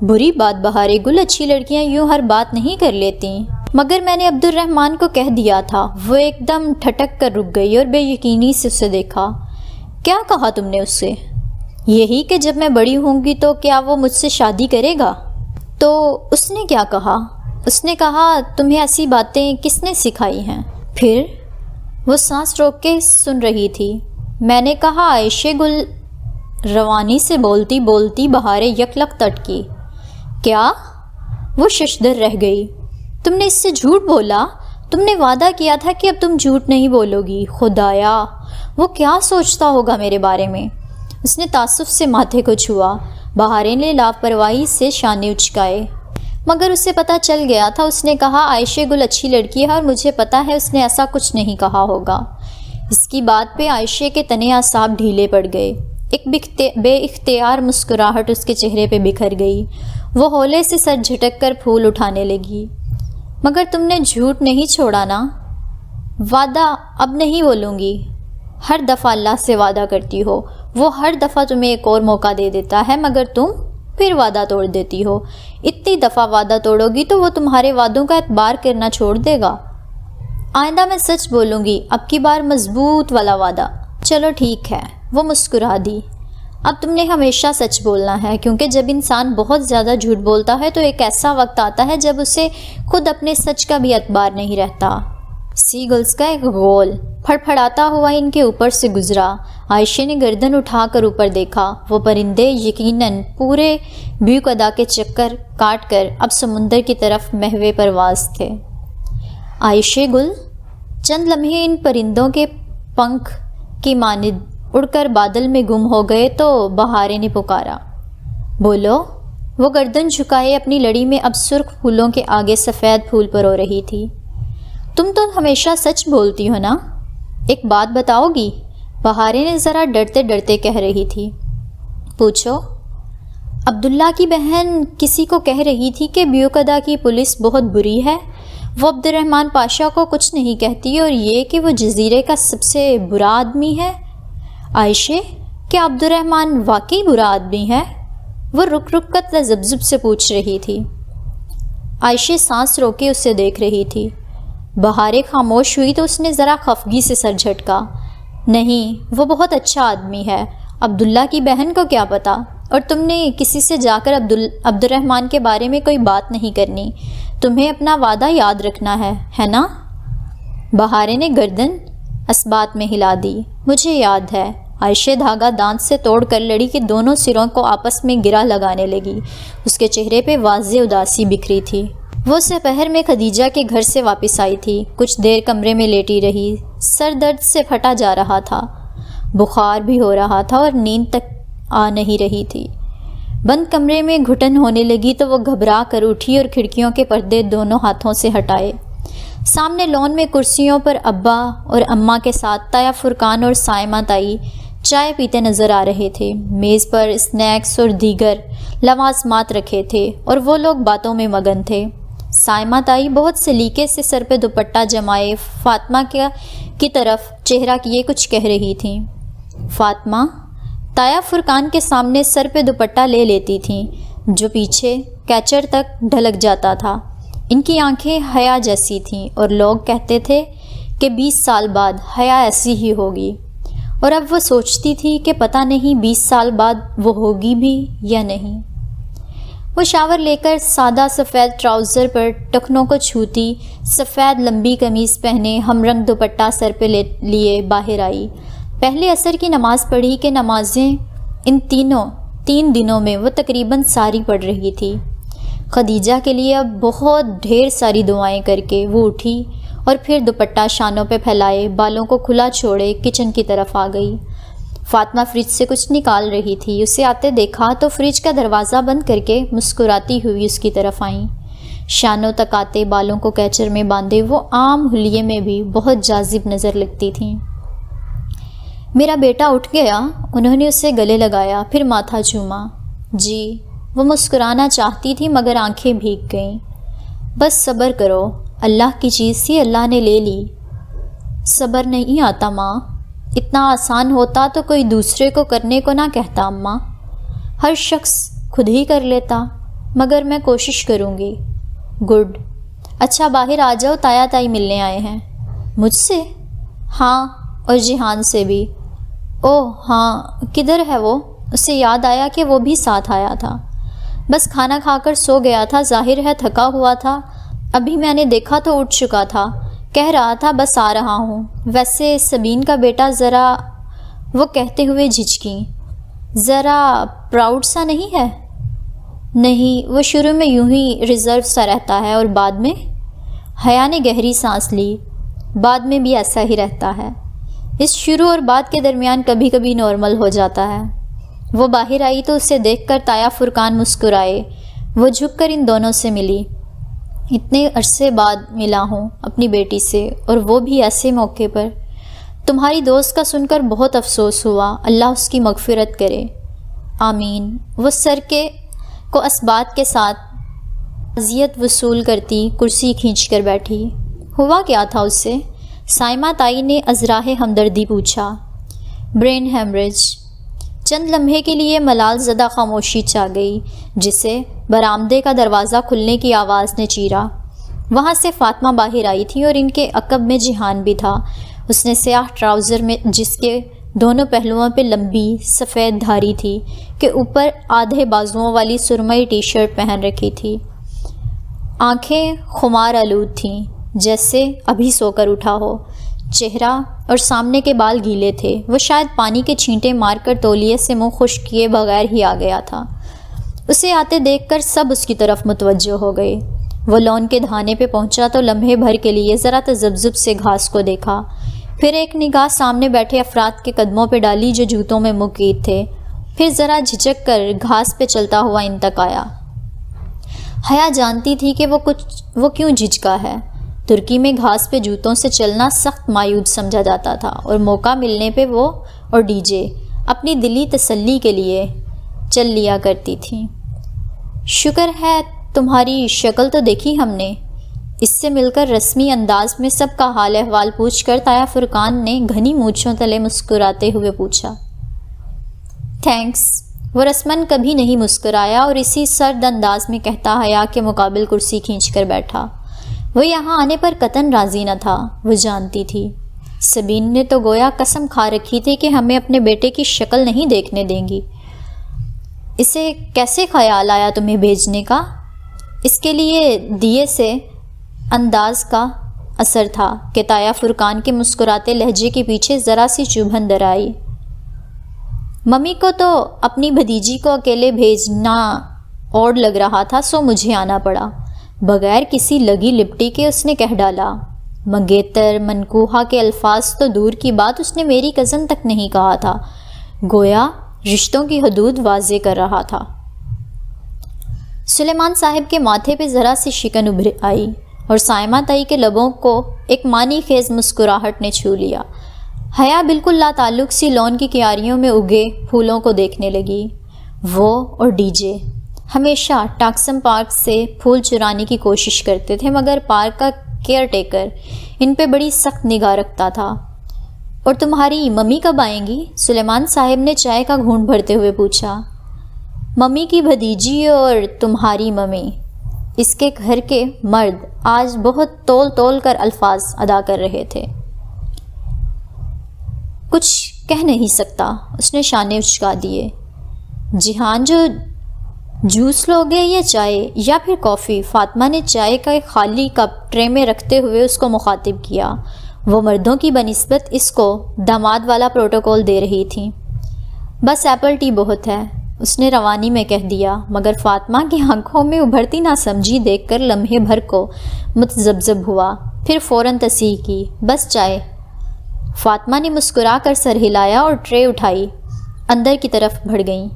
بری بات بہارے گل، اچھی لڑکیاں یوں ہر بات نہیں کر لیتی۔ مگر میں نے عبد الرحمن کو کہہ دیا تھا۔ وہ ایک دم ٹھٹک کر رک گئی اور بے یقینی سے اسے دیکھا۔ کیا کہا تم نے اس سے؟ یہی کہ جب میں بڑی ہوں گی تو کیا وہ مجھ سے شادی کرے گا؟ تو اس نے کیا کہا؟ اس نے کہا تمہیں ایسی باتیں کس نے سکھائی ہیں؟ پھر وہ سانس روک کے سن رہی تھی۔ میں نے کہا عائشہ گل روانی سے بولتی بولتی بہاریں یکلک تٹکی۔ کیا؟ وہ ششدر رہ گئی۔ تم نے اس سے جھوٹ بولا؟ تم نے وعدہ کیا تھا کہ اب تم جھوٹ نہیں بولو گی۔ خدایا، وہ کیا سوچتا ہوگا میرے بارے میں؟ اس نے تعصب سے ماتھے کو چھوا۔ بہاریں نے لاپرواہی سے شانے اچکائے۔ مگر اسے پتہ چل گیا تھا۔ اس نے کہا عائشہ گل اچھی لڑکی ہے اور مجھے پتہ ہے اس نے ایسا کچھ نہیں کہا ہوگا۔ اس کی بات پہ عائشہ کے تنے اعصاب ڈھیلے پڑ گئے۔ ایک بے اختیار مسکراہٹ اس کے چہرے پہ بکھر گئی۔ وہ ہولے سے سر جھٹک کر پھول اٹھانے لگی۔ مگر تم نے جھوٹ نہیں چھوڑا نا؟ وعدہ اب نہیں بولوں گی۔ ہر دفعہ اللہ سے وعدہ کرتی ہو، وہ ہر دفعہ تمہیں ایک اور موقع دے دیتا ہے، مگر تم پھر وعدہ توڑ دیتی ہو۔ اتنی دفعہ وعدہ توڑو گی تو وہ تمہارے وعدوں کا اعتبار کرنا چھوڑ دے گا۔ آئندہ میں سچ بولوں گی، اب کی بار مضبوط والا وعدہ۔ چلو ٹھیک ہے، وہ مسکرا دی۔ اب تم نے ہمیشہ سچ بولنا ہے، کیونکہ جب انسان بہت زیادہ جھوٹ بولتا ہے تو ایک ایسا وقت آتا ہے جب اسے خود اپنے سچ کا بھی اعتبار نہیں رہتا۔ سی گلز کا ایک غول پھڑپھڑاتا ہوا ان کے اوپر سے گزرا۔ عائشہ نے گردن اٹھا کر اوپر دیکھا۔ وہ پرندے یقیناً پورے بیوقدا کے چکر کاٹ کر اب سمندر کی طرف محو پرواز تھے۔ عائشہ گل چند لمحے ان پرندوں کے پنکھ کی مانند اڑ کر بادل میں گم ہو گئے تو بہاریں نے پکارا، بولو۔ وہ گردن جھکائے اپنی لڑی میں اب سرخ پھولوں کے آگے سفید پھول پرو رہی تھی۔ تم تو ہمیشہ سچ بولتی ہو نا؟ ایک بات بتاؤ گی؟ بہاریں نے ذرا ڈرتے ڈرتے کہہ رہی تھی۔ پوچھو۔ عبداللہ کی بہن کسی کو کہہ رہی تھی کہ بیوقدا کی پولیس بہت بری ہے۔ وہ عبد الرحمن پاشا کو کچھ نہیں کہتی اور یہ کہ وہ جزیرے کا سب سے برا آدمی ہے۔ عائشہ، کیا عبد الرحمن واقعی برا آدمی ہے؟ وہ رک رک کر تذبذب سے پوچھ رہی تھی۔ عائشہ سانس روکے اسے دیکھ رہی تھی۔ بہاریں خاموش ہوئی تو اس نے ذرا خفگی سے سر جھٹکا۔ نہیں، وہ بہت اچھا آدمی ہے۔ عبداللہ کی بہن کو کیا پتہ؟ اور تم نے کسی سے جا کر عبد الرحمن کے بارے میں کوئی بات نہیں کرنی۔ تمہیں اپنا وعدہ یاد رکھنا ہے نا؟ بہاریں نے گردن اثبات میں ہلا دی۔ مجھے یاد ہے۔ عائشہ دھاگا دانت سے توڑ کر لڑی کے دونوں سروں کو آپس میں گرہ لگانے لگی۔ اس کے چہرے پہ واضح اداسی بکھری تھی۔ وہ سپہر میں خدیجہ کے گھر سے واپس آئی تھی۔ کچھ دیر کمرے میں لیٹی رہی۔ سر درد سے پھٹا جا رہا تھا، بخار بھی ہو رہا تھا اور نیند تک آ نہیں رہی تھی۔ بند کمرے میں گھٹن ہونے لگی تو وہ گھبرا کر اٹھی اور کھڑکیوں کے پردے دونوں ہاتھوں سے ہٹائے۔ سامنے لون میں کرسیوں پر ابا اور اماں کے ساتھ تایا فرقان اور سائمہ تائی چائے پیتے نظر آ رہے تھے۔ میز پر اسنیکس اور دیگر لوازمات رکھے تھے اور وہ لوگ باتوں میں مگن تھے۔ سائمہ تائی بہت سلیقے سے سر پہ دوپٹہ جمائے فاطمہ کی طرف چہرہ کیے کچھ کہہ رہی تھیں۔ فاطمہ تایا فرقان کے سامنے سر پہ دوپٹہ لے لیتی تھیں جو پیچھے کیچر تک ڈھلک جاتا تھا۔ ان کی آنکھیں حیا جیسی تھیں اور لوگ کہتے تھے کہ 20 سال بعد حیا ایسی ہی ہوگی، اور اب وہ سوچتی تھی کہ پتہ نہیں 20 سال بعد وہ ہوگی بھی یا نہیں۔ وہ شاور لے کر سادہ سفید ٹراؤزر پر ٹخنوں کو چھوتی، سفید لمبی قمیص پہنے ہم رنگ دوپٹہ سر پہ لیے باہر آئی۔ پہلے عصر کی نماز پڑھی کہ نمازیں ان 3 دنوں میں وہ تقریباً ساری پڑھ رہی تھی۔ خدیجہ کے لیے اب بہت ڈھیر ساری دعائیں کر کے وہ اٹھی اور پھر دوپٹہ شانوں پہ پھیلائے، بالوں کو کھلا چھوڑے کچن کی طرف آ گئی۔ فاطمہ فریج سے کچھ نکال رہی تھی۔ اسے آتے دیکھا تو فریج کا دروازہ بند کر کے مسکراتی ہوئی اس کی طرف آئیں۔ شانوں تک آتے بالوں کو کیچر میں باندھے وہ عام حلیے میں بھی بہت جاذب نظر لگتی تھیں۔ میرا بیٹا اٹھ گیا؟ انہوں نے اسے گلے لگایا، پھر ماتھا چوما۔ جی، وہ مسکرانا چاہتی تھی مگر آنکھیں بھیگ گئیں۔ بس صبر کرو، اللہ کی چیز تھی اللہ نے لے لی۔ صبر نہیں آتا ماں، اتنا آسان ہوتا تو کوئی دوسرے کو کرنے کو نہ کہتا اماں، ہر شخص خود ہی کر لیتا، مگر میں کوشش کروں گی۔ گڈ، اچھا باہر آ جاؤ، تایا تائی ملنے آئے ہیں۔ مجھ سے؟ ہاں، اور جہان سے بھی۔ اوہ ہاں، کدھر ہے وہ؟ اسے یاد آیا کہ وہ بھی ساتھ آیا تھا۔ بس کھانا کھا کر سو گیا تھا، ظاہر ہے تھکا ہوا تھا، ابھی میں نے دیکھا تو اٹھ چکا تھا، کہہ رہا تھا بس آ رہا ہوں۔ ویسے سبین کا بیٹا ذرا، وہ کہتے ہوئے جھجکیں، ذرا پراؤڈ سا نہیں ہے؟ نہیں، وہ شروع میں یوں ہی ریزرو سا رہتا ہے اور بعد میں، حیا نے گہری سانس لی، بعد میں بھی ایسا ہی رہتا ہے، اس شروع اور بعد کے درمیان کبھی کبھی نارمل ہو جاتا ہے۔ وہ باہر آئی تو اسے دیکھ کر تایا فرقان مسکرائے۔ وہ جھک کر ان دونوں سے ملی۔ اتنے عرصے بعد ملا ہوں اپنی بیٹی سے، اور وہ بھی ایسے موقع پر۔ تمہاری دوست کا سن کر بہت افسوس ہوا، اللہ اس کی مغفرت کرے۔ آمین۔ وہ سر کو اسبات کے ساتھ تعزیت وصول کرتی کرسی کھینچ کر بیٹھی۔ ہوا کیا تھا اس سے؟ سائمہ تائی نے ازراہ ہمدردی پوچھا۔ Brain haemorrhage. چند لمحے کے لیے ملال زدہ خاموشی چھا گئی، جسے برآمدے کا دروازہ کھلنے کی آواز نے چیرا۔ وہاں سے فاطمہ باہر آئی تھی اور ان کے عقب میں جہان بھی تھا۔ اس نے سیاہ ٹراؤزر میں جس کے دونوں پہلوؤں پہ لمبی سفید دھاری تھی کہ اوپر آدھے بازوؤں والی سرمئی ٹی شرٹ پہن رکھی تھی۔ آنکھیں خمار آلود تھیں، جیسے ابھی سو کر اٹھا ہو۔ چہرہ اور سامنے کے بال گیلے تھے، وہ شاید پانی کے چھینٹے مار کر تولیے سے منہ خشک کیے بغیر ہی آ گیا تھا۔ اسے آتے دیکھ کر سب اس کی طرف متوجہ ہو گئے۔ وہ لون کے دھانے پہ پہنچا تو لمحے بھر کے لیے ذرا تذبذب سے گھاس کو دیکھا، پھر ایک نگاہ سامنے بیٹھے افراد کے قدموں پہ ڈالی جو جوتوں میں مقید تھے، پھر ذرا جھجک کر گھاس پہ چلتا ہوا ان تک آیا۔ حیا جانتی تھی کہ وہ کیوں جھجکا ہے۔ ترکی میں گھاس پہ جوتوں سے چلنا سخت مایوب سمجھا جاتا تھا، اور موقع ملنے پہ وہ اور ڈی جے اپنی دلی تسلی کے لیے چل لیا کرتی تھیں۔ شکر ہے تمہاری شکل تو دیکھی ہم نے۔ اس سے مل کر رسمی انداز میں سب کا حال احوال پوچھ کر تایا فرقان نے گھنی مونچھوں تلے مسکراتے ہوئے پوچھا۔ تھینکس۔ وہ رسماً کبھی نہیں مسکرایا اور اسی سرد انداز میں کہتا حیا کے مقابل کرسی کھینچ کر بیٹھا۔ وہ یہاں آنے پر قطعاً راضی نہ تھا، وہ جانتی تھی۔ سبین نے تو گویا قسم کھا رکھی تھی کہ ہمیں اپنے بیٹے کی شکل نہیں دیکھنے دیں گی۔ اسے کیسے خیال آیا تمہیں بھیجنے کا؟ اس کے لیے دیے سے انداز کا اثر تھا کہ تایا فرقان کے مسکراتے لہجے کے پیچھے ذرا سی چبھن در آئی۔ ممی کو تو اپنی بھتیجی کو اکیلے بھیجنا اور لگ رہا تھا، سو مجھے آنا پڑا۔ بغیر کسی لگی لپٹی کے اس نے کہہ ڈالا۔ منگیتر منکوہا کے الفاظ تو دور کی بات، اس نے میری کزن تک نہیں کہا تھا، گویا رشتوں کی حدود واضح کر رہا تھا۔ سلیمان صاحب کے ماتھے پہ ذرا سی شکن ابھر آئی اور سائمہ تائی کے لبوں کو ایک معنی خیز مسکراہٹ نے چھو لیا۔ حیا بالکل لا تعلق سی لون کی کیاریوں میں اگے پھولوں کو دیکھنے لگی۔ وہ اور ڈی جے ہمیشہ ٹاکسم پارک سے پھول چرانے کی کوشش کرتے تھے، مگر پارک کا کیئر ٹیکر ان پہ بڑی سخت نگاہ رکھتا تھا۔ اور تمہاری ممی کب آئیں گی؟ سلیمان صاحب نے چائے کا گھونٹ بھرتے ہوئے پوچھا۔ ممی کی بھتیجی اور تمہاری ممی، اس کے گھر کے مرد آج بہت تول تول کر الفاظ ادا کر رہے تھے۔ کچھ کہہ نہیں سکتا، اس نے شانے اچکا دیے۔ جہان جو جوس لوگے یا چائے یا پھر کافی؟ فاطمہ نے چائے کا ایک خالی کپ ٹرے میں رکھتے ہوئے اس کو مخاطب کیا۔ وہ مردوں کی بنسبت اس کو داماد والا پروٹوکول دے رہی تھی۔ بس ایپل ٹی بہت ہے، اس نے روانی میں کہہ دیا، مگر فاطمہ کی آنکھوں میں ابھرتی ناسمجھی دیکھ کر لمحے بھر کو متذبذب ہوا، پھر فوراً تصحیح کی، بس چائے۔ فاطمہ نے مسکرا کر سر ہلایا اور ٹرے اٹھائی اندر کی طرف بڑھ گئیں۔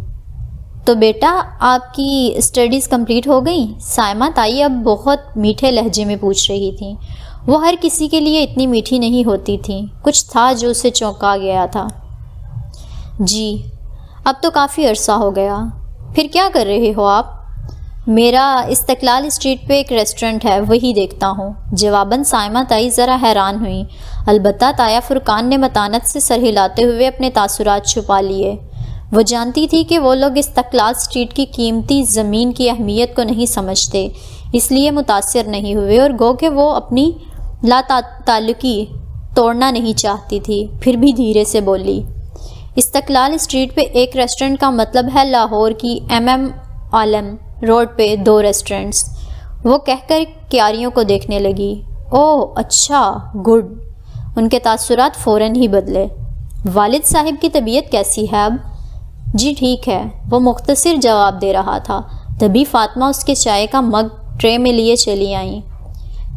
تو بیٹا آپ کی اسٹڈیز کمپلیٹ ہو گئیں؟ سائمہ تائی اب بہت میٹھے لہجے میں پوچھ رہی تھیں۔ وہ ہر کسی کے لیے اتنی میٹھی نہیں ہوتی تھیں، کچھ تھا جو اسے چونکا گیا تھا۔ جی اب تو کافی عرصہ ہو گیا۔ پھر کیا کر رہے ہو آپ؟ میرا استقلال اسٹریٹ پہ ایک ریسٹورنٹ ہے، وہی دیکھتا ہوں۔ جواباً سائمہ تائی ذرا حیران ہوئیں، البتہ تایا فرقان نے متانت سے سر ہلاتے ہوئے اپنے تاثرات چھپا لیے۔ وہ جانتی تھی کہ وہ لوگ استقلال اسٹریٹ کی قیمتی زمین کی اہمیت کو نہیں سمجھتے، اس لیے متاثر نہیں ہوئے، اور گو کہ وہ اپنی لا تعلقی توڑنا نہیں چاہتی تھی، پھر بھی دھیرے سے بولی۔ استقلال اسٹریٹ پہ ایک ریسٹورنٹ کا مطلب ہے لاہور کی ایم عالم روڈ پہ 2 ریسٹورنٹس۔ وہ کہہ کر کیاریوں کو دیکھنے لگی۔ اوہ اچھا، گڈ۔ ان کے تاثرات فوراً ہی بدلے۔ والد صاحب کی طبیعت کیسی ہے اب؟ جی ٹھیک ہے، وہ مختصر جواب دے رہا تھا، تبھی فاطمہ اس کے چائے کا مگ ٹرے میں لیے چلی آئیں۔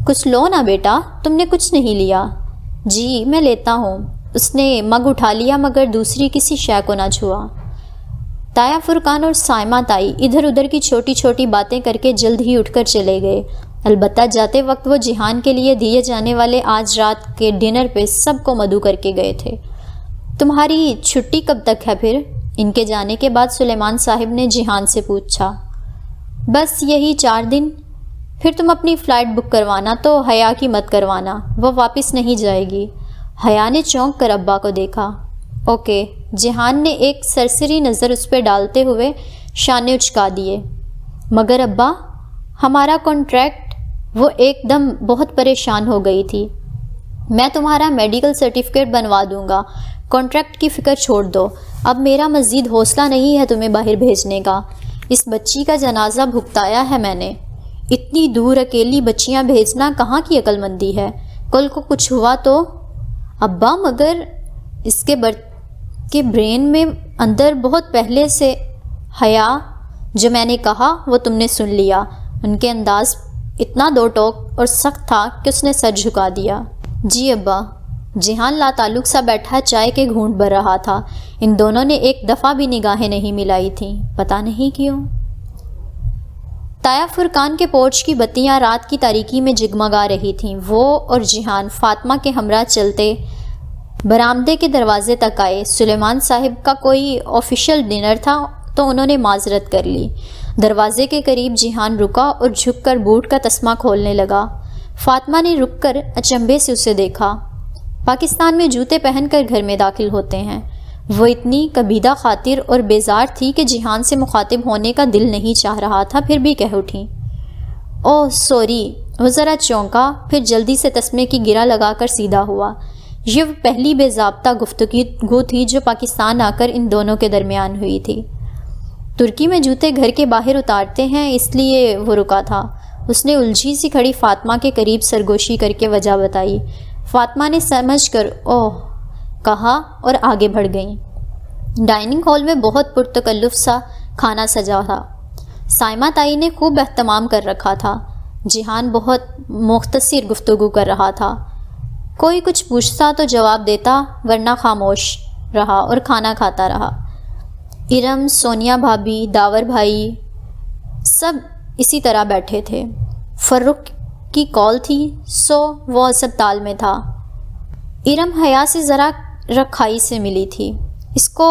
کچھ لو نا بیٹا، تم نے کچھ نہیں لیا۔ جی میں لیتا ہوں۔ اس نے مگ اٹھا لیا مگر دوسری کسی شے کو نہ چھوا۔ تایا فرقان اور سائمہ تائی ادھر ادھر کی چھوٹی چھوٹی باتیں کر کے جلد ہی اٹھ کر چلے گئے، البتہ جاتے وقت وہ جہان کے لیے دیے جانے والے آج رات کے ڈنر پہ سب کو مدعو کر کے گئے تھے۔ تمہاری چھٹی کب تک ہے پھر؟ ان کے جانے کے بعد سلیمان صاحب نے جہان سے پوچھا۔ بس یہی 4 دن، پھر تم اپنی فلائٹ بک کروانا، تو حیا کی مت کروانا، وہ واپس نہیں جائے گی۔ حیا نے چونک کر ابا کو دیکھا۔ اوکے، جہان نے ایک سرسری نظر اس پہ ڈالتے ہوئے شانے اچکا دیے۔ مگر ابا ہمارا کانٹریکٹ؟ وہ ایک دم بہت پریشان ہو گئی تھی۔ میں تمہارا میڈیکل سرٹیفکیٹ بنوا دوں گا، کانٹریکٹ کی فکر چھوڑ دو، اب میرا مزید حوصلہ نہیں ہے تمہیں باہر بھیجنے کا۔ اس بچی کا جنازہ بھگتایا ہے میں نے، اتنی دور اکیلی بچیاں بھیجنا کہاں کی عقل مندی ہے، کل کو کچھ ہوا تو؟ ابا مگر اس کے برین میں اندر بہت پہلے سے حیا، جو میں نے کہا وہ تم نے سن لیا۔ ان کے انداز اتنا دو ٹوک اور سخت تھا کہ اس نے سر جھکا دیا۔ جی ابا۔ جہان لا تعلق سا بیٹھا چائے کے گھونٹ بھر رہا تھا۔ ان دونوں نے ایک دفعہ بھی نگاہیں نہیں ملائی تھیں، پتہ نہیں کیوں۔ تایا فرقان کے پورچ کی بتیاں رات کی تاریکی میں جگمگا رہی تھیں۔ وہ اور جہان فاطمہ کے ہمراہ چلتے برآمدے کے دروازے تک آئے۔ سلیمان صاحب کا کوئی آفیشیل ڈنر تھا تو انہوں نے معذرت کر لی۔ دروازے کے قریب جہان رکا اور جھک کر بوٹ کا تسمہ کھولنے لگا۔ فاطمہ نے رک کر اچنبھے سے اسے دیکھا۔ پاکستان میں جوتے پہن کر گھر میں داخل ہوتے ہیں۔ وہ اتنی کبیدہ خاطر اور بیزار تھی کہ جہان سے مخاطب ہونے کا دل نہیں چاہ رہا تھا، پھر بھی کہہ اٹھی۔ اوہ سوری۔ وہ ذرا چونکا، پھر جلدی سے تسمے کی گرہ لگا کر سیدھا ہوا۔ یہ وہ پہلی بے ضابطہ گفتگو تھی جو پاکستان آ کر ان دونوں کے درمیان ہوئی تھی۔ ترکی میں جوتے گھر کے باہر اتارتے ہیں، اس لیے وہ رکا تھا۔ اس نے الجھی سی کھڑی فاطمہ کے قریب سرگوشی کر کے وجہ بتائی۔ فاطمہ نے سمجھ کر اوہ کہا اور آگے بڑھ گئیں۔ ڈائننگ ہال میں بہت پرتکلف سا کھانا سجا تھا۔ سائمہ تائی نے خوب اہتمام کر رکھا تھا۔ جہان بہت مختصر گفتگو کر رہا تھا۔ کوئی کچھ پوچھتا تو جواب دیتا، ورنہ خاموش رہا اور کھانا کھاتا رہا۔ ارم، سونیا بھابھی، داور بھائی سب اسی طرح بیٹھے تھے۔ فرخ کی کال تھی سو وہ اسپتال میں تھا۔ ارم حیا سے ذرا رکھائی سے ملی تھی۔ اس کو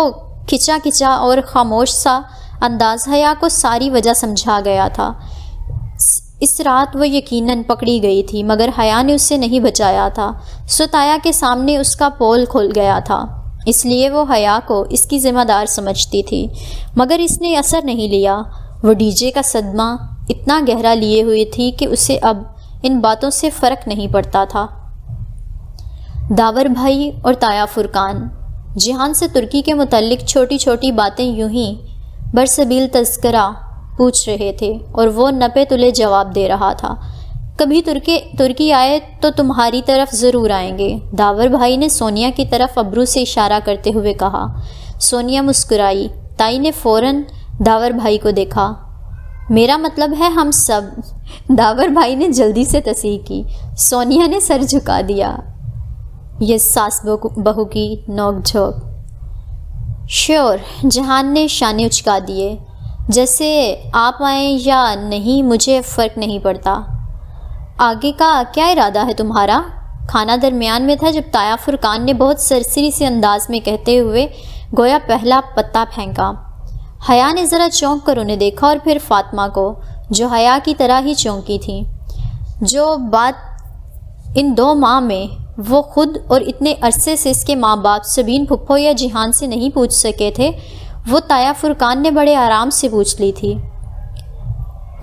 کھچا کھچا اور خاموش سا انداز حیا کو ساری وجہ سمجھا گیا تھا۔ اس رات وہ یقیناً پکڑی گئی تھی، مگر حیا نے اسے نہیں بچایا تھا۔ سو تایا کے سامنے اس کا پول کھل گیا تھا، اس لیے وہ حیا کو اس کی ذمہ دار سمجھتی تھی، مگر اس نے اثر نہیں لیا۔ وہ ڈی جے کا صدمہ اتنا گہرا لیے ہوئی تھی کہ اسے اب ان باتوں سے فرق نہیں پڑتا تھا۔ داور بھائی اور تایا فرقان جہان سے ترکی کے متعلق چھوٹی چھوٹی باتیں یوں ہی برسبیل تذکرہ پوچھ رہے تھے اور وہ نپے تلے جواب دے رہا تھا۔ کبھی ترکی آئے تو تمہاری طرف ضرور آئیں گے، داور بھائی نے سونیا کی طرف ابرو سے اشارہ کرتے ہوئے کہا۔ سونیا مسکرائی۔ تائی نے فوراً داور بھائی کو دیکھا۔ میرا مطلب ہے ہم سب، داور بھائی نے جلدی سے تصحیح کی۔ سونیا نے سر جھکا دیا۔ یہ ساس بہو کی نوک جھوک۔ شیور، جہان نے شانے اچکا دیے۔ جیسے آپ آئیں یا نہیں مجھے فرق نہیں پڑتا۔ آگے کا کیا ارادہ ہے تمہارا؟ کھانا درمیان میں تھا جب تایا فرقان نے بہت سرسری سے انداز میں کہتے ہوئے گویا پہلا پتا پھینکا۔ حیا نے ذرا چونک کر انہیں دیکھا اور پھر فاطمہ کو، جو حیا کی طرح ہی چونکی تھی۔ جو بات ان 2 ماہ میں وہ خود اور اتنے عرصے سے اس کے ماں باپ سبین پھپھو یا جہان سے نہیں پوچھ سکے تھے، وہ تایا فرقان نے بڑے آرام سے پوچھ لی تھی۔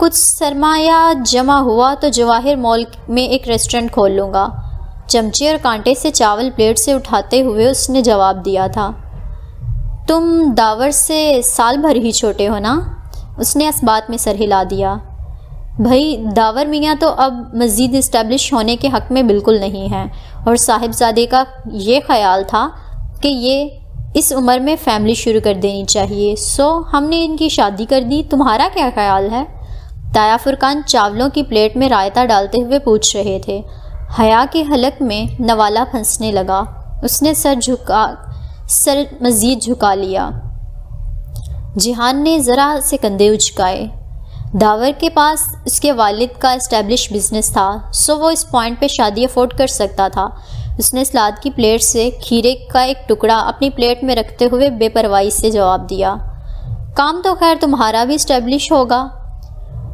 کچھ سرمایہ جمع ہوا تو جواہر مال میں ایک ریسٹورنٹ کھول لوں گا، چمچے اور کانٹے سے چاول پلیٹ سے اٹھاتے ہوئے اس نے جواب دیا تھا۔ تم داور سے سال بھر ہی چھوٹے ہو نا؟ اس نے اس بات میں سر ہلا دیا۔ بھائی، داور میاں تو اب مزید اسٹیبلش ہونے کے حق میں بالکل نہیں ہیں، اور صاحبزادے کا یہ خیال تھا کہ یہ اس عمر میں فیملی شروع کر دینی چاہیے، سو ہم نے ان کی شادی کر دی۔ تمہارا کیا خیال ہے؟ تایا فرقان چاولوں کی پلیٹ میں رائتہ ڈالتے ہوئے پوچھ رہے تھے۔ حیا کے حلق میں نوالا پھنسنے لگا۔ اس نے سر مزید جھکا لیا۔ جہان نے ذرا سے کندھے اچکائے۔ داور کے پاس اس کے والد کا اسٹیبلش بزنس تھا، سو وہ اس پوائنٹ پہ شادی افورڈ کر سکتا تھا۔ اس نے سلاد کی پلیٹ سے کھیرے کا ایک ٹکڑا اپنی پلیٹ میں رکھتے ہوئے بے پرواہی سے جواب دیا۔ کام تو خیر تمہارا بھی اسٹیبلش ہوگا،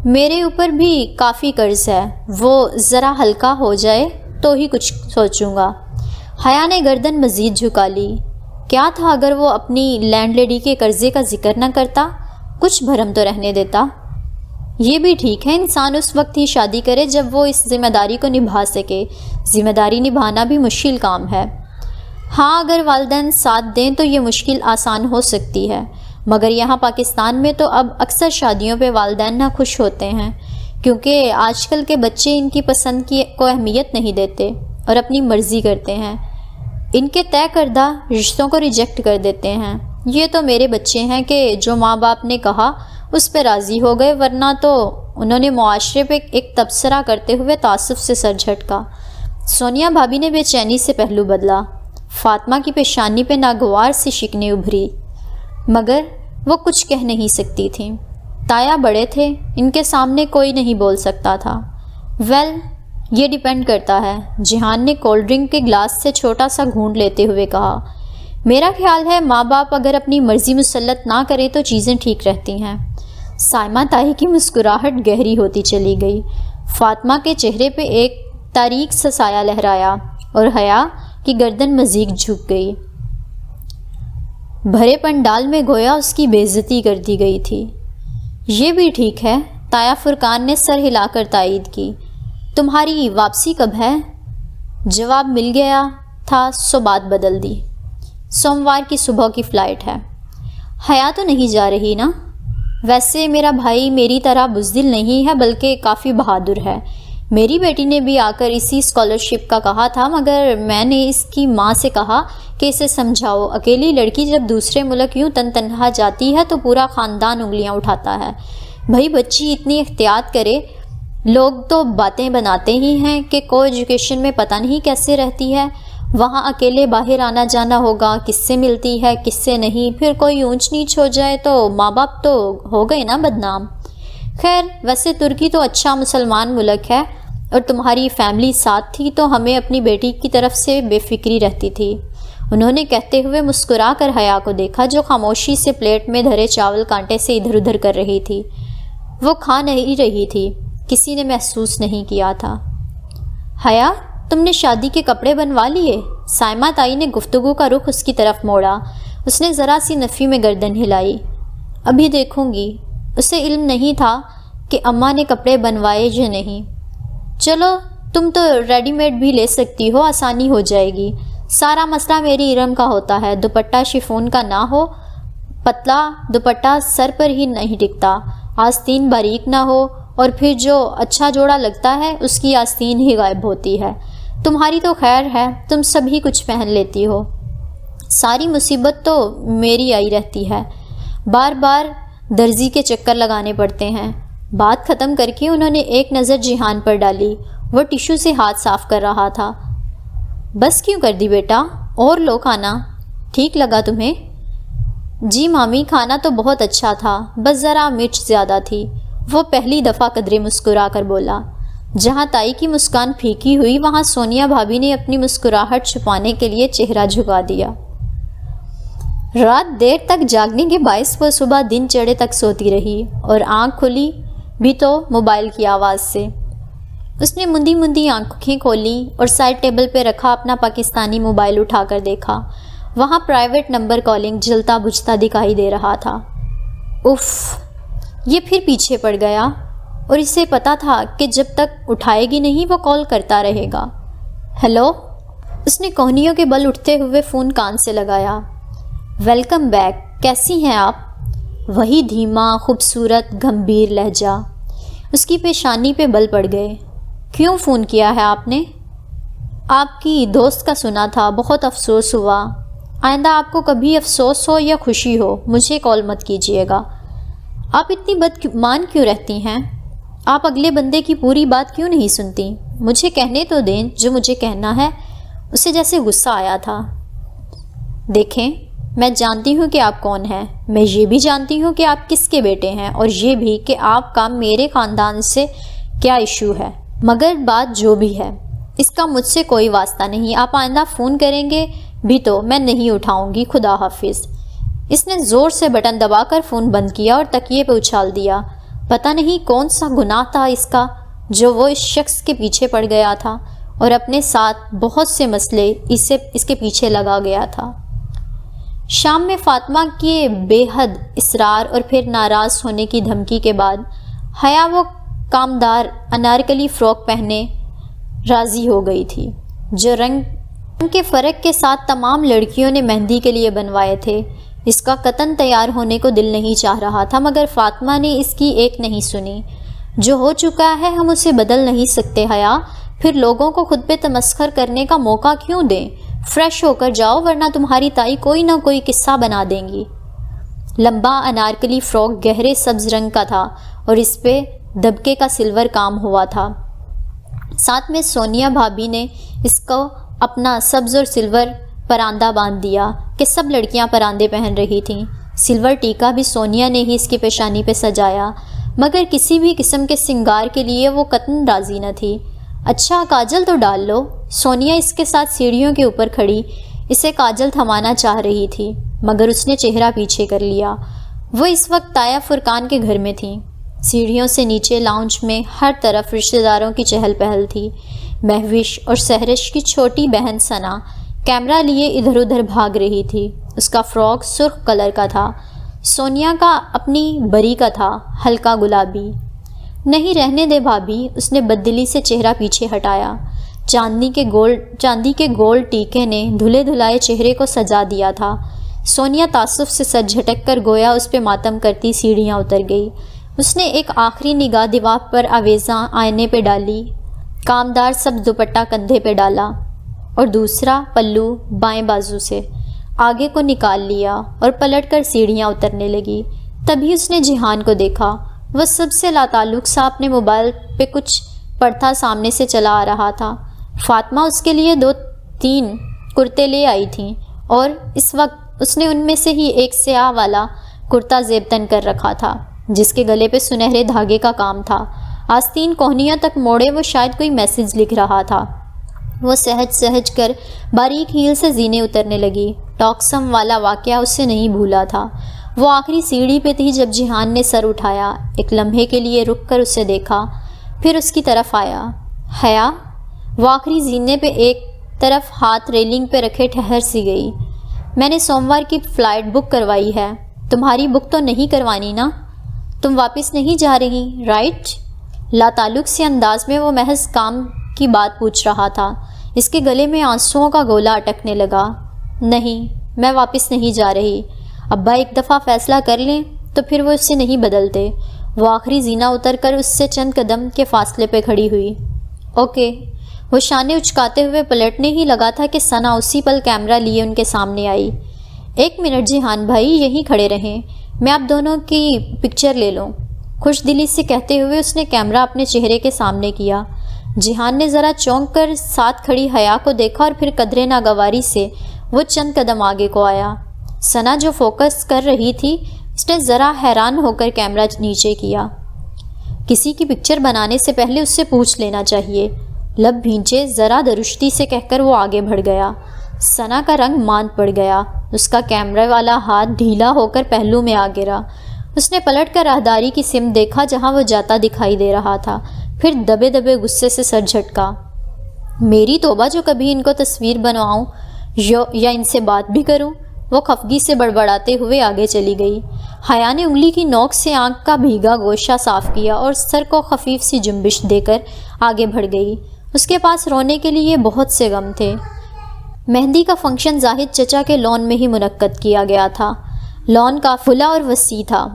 میرے اوپر بھی کافی قرض ہے، وہ ذرا ہلکا ہو جائے تو ہی کچھ سوچوں گا۔ حیا نے گردن مزید جھکا لی۔ کیا تھا اگر وہ اپنی لینڈ لیڈی کے قرضے کا ذکر نہ کرتا، کچھ بھرم تو رہنے دیتا۔ یہ بھی ٹھیک ہے، انسان اس وقت ہی شادی کرے جب وہ اس ذمہ داری کو نبھا سکے۔ ذمہ داری نبھانا بھی مشکل کام ہے۔ ہاں، اگر والدین ساتھ دیں تو یہ مشکل آسان ہو سکتی ہے، مگر یہاں پاکستان میں تو اب اکثر شادیوں پہ والدین نہ خوش ہوتے ہیں، کیونکہ آج کل کے بچے ان کی پسند کو اہمیت نہیں دیتے اور اپنی مرضی کرتے ہیں، ان کے طے کردہ رشتوں کو ریجیکٹ کر دیتے ہیں۔ یہ تو میرے بچے ہیں کہ جو ماں باپ نے کہا اس پہ راضی ہو گئے، ورنہ تو انہوں نے معاشرے پہ ایک تبصرہ کرتے ہوئے تعصب سے سر جھٹکا۔ سونیا بھابھی نے بے چینی سے پہلو بدلا۔ فاطمہ کی پیشانی پہ ناگوار سی شکنیں ابھری، مگر وہ کچھ کہہ نہیں سکتی تھیں۔ تایا بڑے تھے، ان کے سامنے کوئی نہیں بول سکتا تھا۔ ویل، یہ ڈیپینڈ کرتا ہے، جہان نے کولڈ ڈرنک کے گلاس سے چھوٹا سا گھونٹ لیتے ہوئے کہا۔ میرا خیال ہے ماں باپ اگر اپنی مرضی مسلط نہ کریں تو چیزیں ٹھیک رہتی ہیں۔ سائمہ تائی کی مسکراہٹ گہری ہوتی چلی گئی۔ فاطمہ کے چہرے پہ ایک تاریک سا سایہ لہرایا اور حیا کی گردن مزید جھک گئی۔ بھرے پنڈال میں گویا اس کی بے عزتی کر دی گئی تھی۔ یہ بھی ٹھیک ہے، تایا فرقان نے سر ہلا کر تائید کی۔ تمہاری واپسی کب ہے؟ جواب مل گیا تھا سو بات بدل دی۔ سوموار کی صبح کی فلائٹ ہے۔ حیا تو نہیں جا رہی نا؟ ویسے میرا بھائی میری طرح بزدل نہیں ہے، بلکہ کافی بہادر ہے۔ میری بیٹی نے بھی آ کر اسی اسکالرشپ کا کہا تھا، مگر میں نے اس کی ماں سے کہا کہ اسے سمجھاؤ، اکیلی لڑکی جب دوسرے ملک یوں تنہا جاتی ہے تو پورا خاندان انگلیاں اٹھاتا ہے۔ بھائی بچی اتنی احتیاط کرے، لوگ تو باتیں بناتے ہی ہیں کہ کو ایجوکیشن میں پتہ نہیں کیسے رہتی ہے، وہاں اکیلے باہر آنا جانا ہوگا، کس سے ملتی ہے کس سے نہیں، پھر کوئی اونچ نیچ ہو جائے تو ماں باپ تو ہو گئے نا بدنام۔ خیر، ویسے ترکی تو اچھا مسلمان ملک ہے، اور تمہاری فیملی ساتھ تھی تو ہمیں اپنی بیٹی کی طرف سے بے فکری رہتی تھی، انہوں نے کہتے ہوئے مسکرا کر حیا کو دیکھا جو خاموشی سے پلیٹ میں دھرے چاول کانٹے سے ادھر ادھر کر رہی تھی۔ وہ کھا نہیں رہی تھی، کسی نے محسوس نہیں کیا تھا۔ حیا، تم نے شادی کے کپڑے بنوا لیے؟ سائمہ تائی نے گفتگو کا رخ اس کی طرف موڑا۔ اس نے ذرا سی نفی میں گردن ہلائی۔ ابھی دیکھوں گی۔ اسے علم نہیں تھا کہ اماں نے کپڑے بنوائے یا نہیں۔ چلو تم تو ریڈی میڈ بھی لے سکتی ہو، آسانی ہو جائے گی۔ سارا مسئلہ میری ارم کا ہوتا ہے، دوپٹہ شفون کا نہ ہو، پتلا دوپٹہ سر پر ہی نہیں ٹکتا، آستین باریک نہ ہو، اور پھر جو اچھا جوڑا لگتا ہے اس کی آستین ہی غائب ہوتی ہے۔ تمہاری تو خیر ہے، تم سبھی کچھ پہن لیتی ہو، ساری مصیبت تو میری آئی رہتی ہے، بار بار درزی کے چکر لگانے پڑتے ہیں۔ بات ختم کر کے انہوں نے ایک نظر جیہان پر ڈالی۔ وہ ٹیشو سے ہاتھ صاف کر رہا تھا۔ بس کیوں کر دی بیٹا؟ اور لو کھانا، ٹھیک لگا تمہیں؟ جی مامی، کھانا تو بہت اچھا تھا، بس ذرا مرچ زیادہ تھی، وہ پہلی دفعہ قدرے مسکرا کر بولا۔ جہاں تائی کی مسکان پھیکی ہوئی وہاں سونیا بھابھی نے اپنی مسکراہٹ چھپانے کے لیے چہرہ جھکا دیا۔ رات دیر تک جاگنے کے باعث وہ صبح دن چڑھے تک سوتی رہی، اور آنکھ کھلی بھی تو موبائل کی آواز سے۔ اس نے مندی مندی آنکھیں کھولیں اور سائڈ ٹیبل پہ رکھا اپنا پاکستانی موبائل اٹھا کر دیکھا۔ وہاں پرائیویٹ نمبر کالنگ جلتا بجھتا دکھائی دے رہا تھا۔ اف، یہ پھر پیچھے پڑ گیا، اور اسے پتا تھا کہ جب تک اٹھائے گی نہیں وہ کال کرتا رہے گا۔ ہیلو، اس نے کوہنیوں کے بل اٹھتے ہوئے فون کان سے لگایا۔ ویلکم بیک، کیسی ہیں آپ؟ وہی دھیما خوبصورت گمبھیر لہجہ۔ اس کی پیشانی پہ بل پڑ گئے۔ کیوں فون کیا ہے آپ نے؟ آپ کی دوست کا سنا تھا، بہت افسوس ہوا۔ آئندہ آپ کو کبھی افسوس ہو یا خوشی ہو مجھے کال مت کیجیے گا۔ آپ اتنی بدگمان کیوں رہتی ہیں؟ آپ اگلے بندے کی پوری بات کیوں نہیں سنتی؟ مجھے کہنے تو دیں جو مجھے کہنا ہے۔ اسے جیسے غصہ آیا تھا۔ دیکھیں، میں جانتی ہوں کہ آپ کون ہیں، میں یہ بھی جانتی ہوں کہ آپ کس کے بیٹے ہیں، اور یہ بھی کہ آپ کا میرے خاندان سے کیا ایشو ہے، مگر بات جو بھی ہے اس کا مجھ سے کوئی واسطہ نہیں۔ آپ آئندہ فون کریں گے بھی تو میں نہیں اٹھاؤں گی، خدا حافظ۔ اس نے زور سے بٹن دبا کر فون بند کیا اور تکیے پہ اچھال دیا۔ پتہ نہیں کون سا گناہ تھا اس کا جو وہ اس شخص کے پیچھے پڑ گیا تھا، اور اپنے ساتھ بہت سے مسئلے اس کے پیچھے لگا گیا تھا۔ شام میں فاطمہ کے بے حد اصرار اور پھر ناراض ہونے کی دھمکی کے بعد حیا وہ کامدار انارکلی فراک پہننے راضی ہو گئی تھی جو رنگ کے فرق کے ساتھ تمام لڑکیوں نے مہندی کے لیے بنوائے تھے۔ اس کا قطن تیار ہونے کو دل نہیں چاہ رہا تھا، مگر فاطمہ نے اس کی ایک نہیں سنی۔ جو ہو چکا ہے ہم اسے بدل نہیں سکتے حیا، پھر لوگوں کو خود پہ تمسخر کرنے کا موقع کیوں دیں؟ فریش ہو کر جاؤ ورنہ تمہاری تائی کوئی نہ کوئی قصہ بنا دیں گی۔ لمبا انارکلی فراک گہرے سبز رنگ کا تھا اور اس پہ دبکے کا سلور کام ہوا تھا۔ ساتھ میں سونیا بھابھی نے اس کو اپنا سبز اور سلور پراندہ باندھ دیا کہ سب لڑکیاں پراندے پہن رہی تھیں۔ سلور ٹیکا بھی سونیا نے ہی اس کی پیشانی پہ سجایا، مگر کسی بھی قسم کے سنگار کے لیے وہ قطعاً راضی نہ تھی۔ اچھا کاجل تو ڈال لو۔ سونیا اس کے ساتھ سیڑھیوں کے اوپر کھڑی اسے کاجل تھمانا چاہ رہی تھی، مگر اس نے چہرہ پیچھے کر لیا۔ وہ اس وقت تایا فرقان کے گھر میں تھیں۔ سیڑھیوں سے نیچے لاؤنج میں ہر طرف رشتہ داروں کی چہل پہل تھی۔ مہوش اور سہرش کی چھوٹی بہن ثنا کیمرہ لیے ادھر ادھر بھاگ رہی تھی۔ اس کا فراک سرخ کلر کا تھا، سونیا کا اپنی بری کا تھا، ہلکا گلابی۔ نہیں رہنے دے بھابھی، اس نے بددلی سے چہرہ پیچھے ہٹایا۔ چاندی کے گول ٹیکے نے دھلے دھلائے چہرے کو سجا دیا تھا۔ سونیا تعصب سے سر جھٹک کر گویا اس پہ ماتم کرتی سیڑھیاں اتر گئی۔ اس نے ایک آخری نگاہ دیوار پر آویزاں آئینے پہ ڈالی، کامدار سب دوپٹہ کندھے پہ ڈالا اور دوسرا پلو بائیں بازو سے آگے کو نکال لیا اور پلٹ کر سیڑھیاں اترنے لگی۔ تبھی اس نے جیہان کو دیکھا۔ وہ سب سے لاتعلق سا اپنے موبائل پہ کچھ پڑھتا سامنے سے چلا آ رہا تھا۔ فاطمہ اس کے لیے 2-3 کرتے لے آئی تھیں اور اس وقت اس نے ان میں سے ہی ایک سیاہ والا کرتا زیب تن کر رکھا تھا جس کے گلے پہ سنہرے دھاگے کا کام تھا۔ آستین کوہنیوں تک موڑے وہ شاید کوئی میسج لکھ رہا تھا۔ وہ سہج سہج کر باریک ہیل سے زینے اترنے لگی۔ ٹاکسم والا واقعہ اسے نہیں بھولا تھا۔ وہ آخری سیڑھی پہ تھی جب جیہان نے سر اٹھایا، ایک لمحے کے لیے رک کر اسے دیکھا، پھر اس کی طرف آیا۔ حیا؟ وہ آخری زینے پہ ایک طرف ہاتھ ریلنگ پہ رکھے ٹھہر سی گئی۔ میں نے سوموار کی فلائٹ بک کروائی ہے، تمہاری بک تو نہیں کروانی نا؟ تم واپس نہیں جا رہی رائٹ؟ لاتعلق سے انداز میں وہ محض کام کی بات پوچھ رہا تھا۔ اس کے گلے میں آنسوؤں کا گولا اٹکنے لگا۔ نہیں، میں واپس نہیں جا رہی۔ ابا ایک دفعہ فیصلہ کر لیں تو پھر وہ اسے نہیں بدلتے۔ وہ آخری زینہ اتر کر اس سے چند قدم کے فاصلے پہ کھڑی ہوئی۔ اوکے۔ وہ شانے اچکاتے ہوئے پلٹنے ہی لگا تھا کہ ثنا اسی پل کیمرہ لیے ان کے سامنے آئی۔ ایک منٹ جیہان بھائی، یہیں کھڑے رہیں، میں آپ دونوں کی پکچر لے لوں۔ خوش دلی سے کہتے ہوئے اس نے کیمرہ اپنے چہرے کے سامنے کیا۔ جیہان نے ذرا چونک کر ساتھ کھڑی حیا کو دیکھا اور پھر قدرے ناگواری سے وہ چند قدم آگے کو آیا۔ ثنا جو فوکس کر رہی تھی، اس نے ذرا حیران ہو کر کیمرہ نیچے کیا۔ کسی کی پکچر بنانے سے پہلے اس سے پوچھ لینا چاہیے، لب بھینچے ذرا درشتی سے کہہ کر وہ آگے بڑھ گیا۔ ثنا کا رنگ ماند پڑ گیا۔ اس کا کیمرے والا ہاتھ ڈھیلا ہو کر پہلو میں آ گرا۔ اس نے پلٹ کر راہداری کی سمت دیکھا جہاں وہ جاتا دکھائی دے رہا تھا، پھر دبے دبے غصے سے سر جھٹکا۔ میری توبہ جو کبھی ان کو تصویر بنواؤں یا ان سے بات بھی کروں۔ وہ خفگی سے بڑبڑاتے ہوئے آگے چلی گئی۔ حیا نے انگلی کی نوک سے آنکھ کا بھیگا گوشہ صاف کیا اور سر کو خفیف سی جنبش دے کر آگے بڑھ گئی۔ اس کے پاس رونے کے لیے بہت سے غم تھے۔ مہندی کا فنکشن زاہد چچا کے لان میں ہی منعقد کیا گیا تھا۔ لان کافی کھلا اور وسیع تھا۔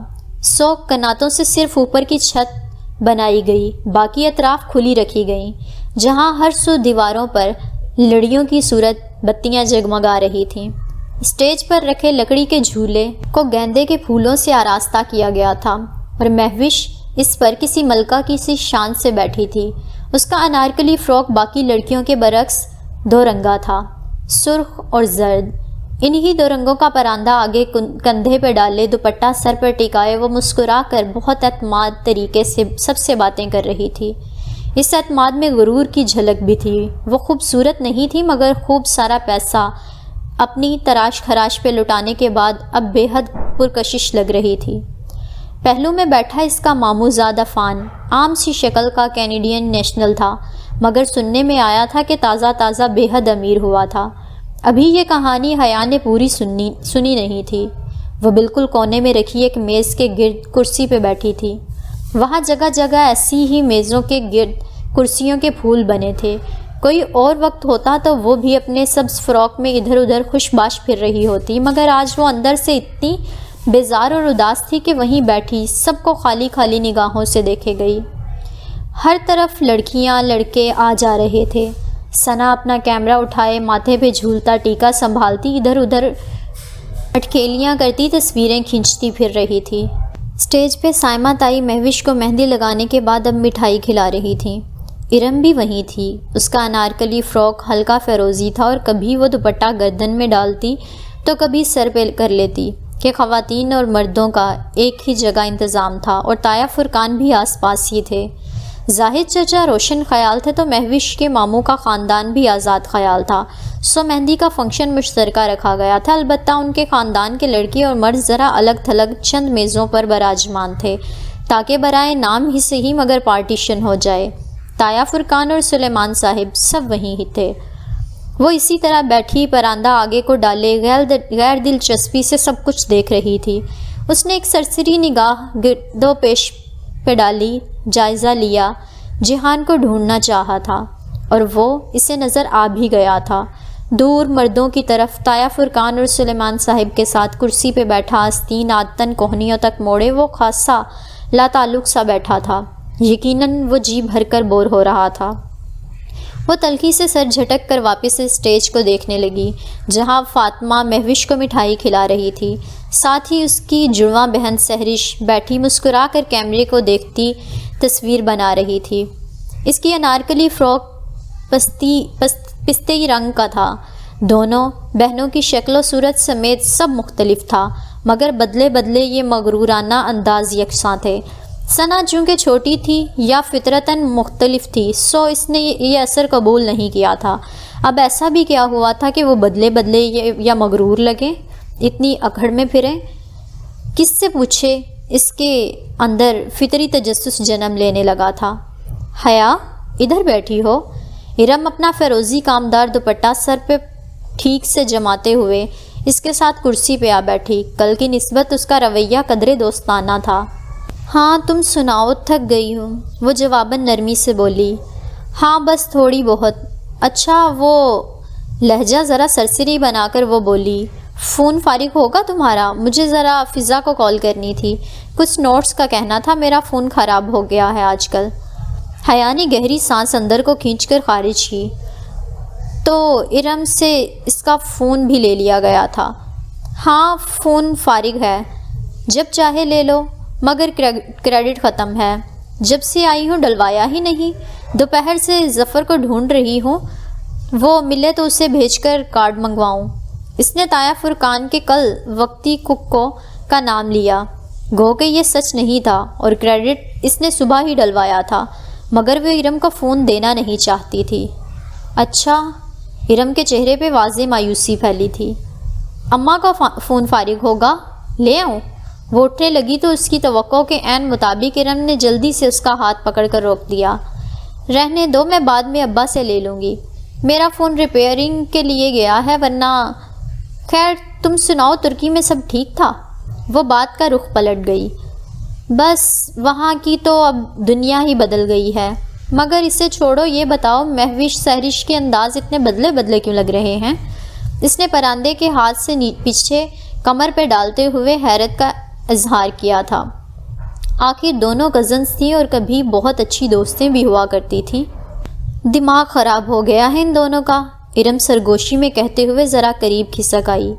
100 کناتوں سے صرف اوپر کی چھت بنائی گئی، باقی اطراف کھلی رکھی گئیں، جہاں ہر سو دیواروں پر لڑیوں کی صورت بتیاں جگمگا رہی تھیں۔ اسٹیج پر رکھے لکڑی کے جھولے کو گیندے کے پھولوں سے آراستہ کیا گیا تھا اور مہوش اس پر کسی ملکہ کی سی شان سے بیٹھی تھی۔ اس کا انارکلی فراک باقی لڑکیوں کے برعکس 2 رنگا تھا، سرخ اور زرد۔ انہی 2 رنگوں کا پراندہ آگے کندھے پہ ڈالے، دوپٹہ سر پر ٹکائے وہ مسکرا کر بہت اعتماد طریقے سے سب سے باتیں کر رہی تھی۔ اس اعتماد میں غرور کی جھلک بھی تھی۔ وہ خوبصورت نہیں تھی مگر خوب سارا پیسہ اپنی تراش خراش پہ لٹانے کے بعد اب بے حد پرکشش لگ رہی تھی۔ پہلو میں بیٹھا اس کا ماموں زادہ فان عام سی شکل کا کینیڈین نیشنل تھا، مگر سننے میں آیا تھا کہ تازہ بے حد امیر ہوا تھا۔ ابھی یہ کہانی حیا نے پوری سنی نہیں تھی۔ وہ بالکل کونے میں رکھی ایک میز کے گرد کرسی پہ بیٹھی تھی۔ وہاں جگہ جگہ ایسی ہی میزوں کے گرد کرسیوں کے پھول بنے تھے۔ کوئی اور وقت ہوتا تو وہ بھی اپنے سبز فراک میں ادھر ادھر خوش باش پھر رہی ہوتی، مگر آج وہ اندر سے اتنی بیزار اور اداس تھی کہ وہیں بیٹھی سب کو خالی خالی نگاہوں سے دیکھے گئی۔ ہر طرف لڑکیاں لڑکے آ جا رہے تھے۔ ثنا اپنا کیمرہ اٹھائے ماتھے پہ جھولتا ٹیکا سنبھالتی ادھر ادھر اٹکیلیاں کرتی تصویریں کھینچتی پھر رہی تھی۔ اسٹیج پہ سائمہ تائی مہوش کو مہندی لگانے کے بعد اب مٹھائی کھلا رہی تھیں۔ ارم بھی وہیں تھی۔ اس کا انارکلی فراک ہلکا فیروزی تھا اور کبھی وہ دوپٹہ گردن میں ڈالتی تو کبھی سر پہ کر لیتی کہ خواتین اور مردوں کا ایک ہی جگہ انتظام تھا اور تایا فرقان بھی آس پاس ہی تھے۔ زاہد چچا روشن خیال تھے تو مہوش کے ماموں کا خاندان بھی آزاد خیال تھا، سو مہندی کا فنکشن مشترکہ رکھا گیا تھا۔ البتہ ان کے خاندان کے لڑکے اور مرد ذرا الگ تھلگ چند میزوں پر براجمان تھے تاکہ برائے نام ہی سے ہی مگر پارٹیشن ہو جائے۔ تایا فرقان اور سلیمان صاحب سب وہیں ہی تھے۔ وہ اسی طرح بیٹھی پراندہ آگے کو ڈالے غیر دلچسپی سے سب کچھ دیکھ رہی تھی۔ اس نے ایک سرسری نگاہ گردو پیش پہ ڈالی، جائزہ لیا، جیہان کو ڈھونڈنا چاہا تھا اور وہ اسے نظر آ بھی گیا تھا۔ دور مردوں کی طرف تایا فرقان اور سلیمان صاحب کے ساتھ کرسی پہ بیٹھا آستین عادتاً کوہنیوں تک موڑے وہ خاصا لاتعلق سا بیٹھا تھا۔ یقیناً وہ جی بھر کر بور ہو رہا تھا۔ وہ تلخی سے سر جھٹک کر واپس اسٹیج کو دیکھنے لگی جہاں فاطمہ مہوش کو مٹھائی کھلا رہی تھی، ساتھ ہی اس کی جڑواں بہن سہرش بیٹھی مسکرا کر کیمرے کو دیکھتی تصویر بنا رہی تھی۔ اس کی انارکلی فراک پستی رنگ کا تھا۔ دونوں بہنوں کی شکل و صورت سمیت سب مختلف تھا، مگر بدلے یہ مغرورانہ انداز یکساں تھے۔ ثنا چونکہ چھوٹی تھی یا فطرتاً مختلف تھی، سو اس نے یہ اثر قبول نہیں کیا تھا۔ اب ایسا بھی کیا ہوا تھا کہ وہ بدلے یا مغرور لگے، اتنی اکڑ میں پھریں؟ کس سے پوچھے؟ اس کے اندر فطری تجسس جنم لینے لگا تھا۔ حیا، ادھر بیٹھی ہو؟ ارم اپنا فیروزی کامدار دوپٹہ سر پہ ٹھیک سے جماتے ہوئے اس کے ساتھ کرسی پہ آ بیٹھی۔ کل کی نسبت اس کا رویہ قدرے دوستانہ تھا۔ ہاں، تم سناؤ، تھک گئی ہوں، وہ جواباً نرمی سے بولی۔ ہاں، بس تھوڑی بہت۔ اچھا، وہ لہجہ ذرا سرسری بنا کر وہ بولی، فون فارغ ہوگا تمہارا؟ مجھے ذرا فضا کو کال کرنی تھی، کچھ نوٹس کا کہنا تھا، میرا فون خراب ہو گیا ہے آج کل۔ حیا نے گہری سانس اندر کو کھینچ کر خارج کی۔ تو ارم سے اس کا فون بھی لے لیا گیا تھا۔ ہاں، فون فارغ ہے، جب چاہے لے لو، مگر کریڈٹ ختم ہے۔ جب سے آئی ہوں ڈلوایا ہی نہیں۔ دوپہر سے ظفر کو ڈھونڈ رہی ہوں، وہ ملے تو اسے بھیج کر کارڈ منگواؤں۔ اس نے طایا فرقان کے کل وقتی ککو کا نام لیا، گو کہ یہ سچ نہیں تھا، اور کریڈٹ اس نے صبح ہی ڈلوایا تھا، مگر وہ ارم کو فون دینا نہیں چاہتی تھی۔ اچھا، ارم کے چہرے پہ واضح مایوسی پھیلی تھی۔ اماں کا فون فارغ ہوگا، لے آؤں؟ وہ اٹھنے لگی تو اس کی توقع کے عین مطابق ارم نے جلدی سے اس کا ہاتھ پکڑ کر روک دیا۔ رہنے دو، میں بعد میں ابا سے لے لوں گی، میرا فون ریپیئرنگ کے لیے گیا ہے، ورنہ خیر تم سناؤ، ترکی میں سب ٹھیک تھا؟ وہ بات کا رخ پلٹ گئی۔ بس وہاں کی تو اب دنیا ہی بدل گئی ہے، مگر اسے چھوڑو، یہ بتاؤ مہوش سہرش کے انداز اتنے بدلے کیوں لگ رہے ہیں؟ اس نے پراندے کے ہاتھ سے پیچھے کمر پہ ڈالتے ہوئے حیرت کا اظہار کیا تھا۔ آخر دونوں کزنس تھیں اور کبھی بہت اچھی دوستیں بھی ہوا کرتی تھیں۔ دماغ خراب ہو گیا ہے ان دونوں کا، ارم سرگوشی میں کہتے ہوئے ذرا قریب کھسک آئی۔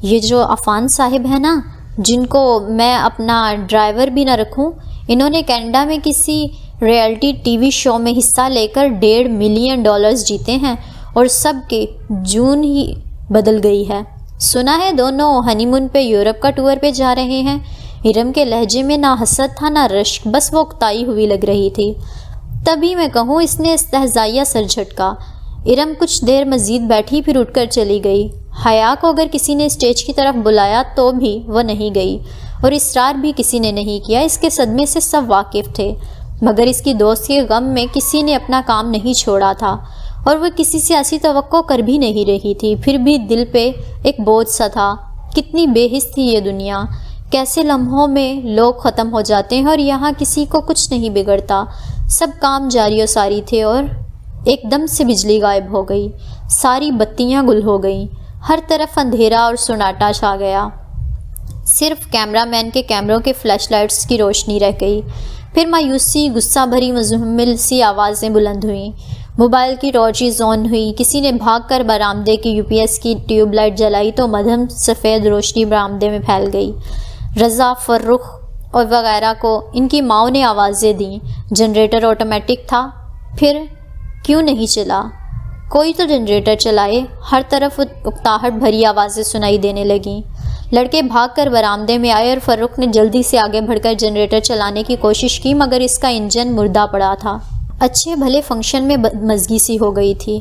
یہ جو عفان صاحب ہیں نا، جن کو میں اپنا ڈرائیور بھی نہ رکھوں، انہوں نے کینیڈا میں کسی ریئلٹی ٹی وی شو میں حصہ لے کر $1.5 ملین جیتے ہیں، اور سب کے جون ہی بدل گئی ہے۔ سنا ہے دونوں ہنی مون پہ یورپ کا ٹور پہ جا رہے ہیں۔ ارم کے لہجے میں نہ حسد تھا نہ رشک، بس وہ اکتائی ہوئی لگ رہی تھی۔ تبھی میں کہوں، اس نے استہزائیہ سر جھٹکا۔ ارم کچھ دیر مزید بیٹھی، پھر اٹھ کر چلی گئی۔ حیا کو اگر کسی نے اسٹیج کی طرف بلایا تو بھی وہ نہیں گئی، اور اصرار بھی کسی نے نہیں کیا۔ اس کے صدمے سے سب واقف تھے، مگر اس کی دوست کے غم میں کسی نے اپنا کام نہیں چھوڑا تھا، اور وہ کسی سے ایسی توقع کر بھی نہیں رہی تھی۔ پھر بھی دل پہ ایک بوجھ سا تھا۔ کتنی بے حس تھی یہ دنیا، کیسے لمحوں میں لوگ ختم ہو جاتے ہیں، اور یہاں کسی کو کچھ نہیں بگڑتا۔ سب کام جاری و ساری تھے، اور ایک دم سے بجلی غائب ہو گئی، ساری بتیاں گل ہو گئیں، ہر طرف اندھیرا اور سناٹا چھا گیا، صرف کیمرہ مین کے کیمروں کے فلیش لائٹس کی روشنی رہ گئی۔ پھر مایوسی، غصہ بھری مزمل سی آوازیں بلند ہوئیں، موبائل کی ٹارچز آن ہوئی، کسی نے بھاگ کر برآمدے کی UPS کی ٹیوب لائٹ جلائی تو مدھم سفید روشنی برآمدے میں پھیل گئی۔ رضا، فرخ اور وغیرہ کو ان کی ماؤں نے آوازیں دیں۔ جنریٹر آٹومیٹک تھا، پھر کیوں نہیں چلا؟ کوئی تو جنریٹر چلائے۔ ہر طرف اکتاہٹ بھری آوازیں سنائی دینے لگیں۔ لڑکے بھاگ کر برآمدے میں آئے اور فرخ نے جلدی سے آگے بڑھ کر جنریٹر چلانے کی کوشش کی، مگر اس کا انجن مردہ پڑا تھا۔ اچھے بھلے فنکشن میں بدمزگی سی ہو گئی تھی۔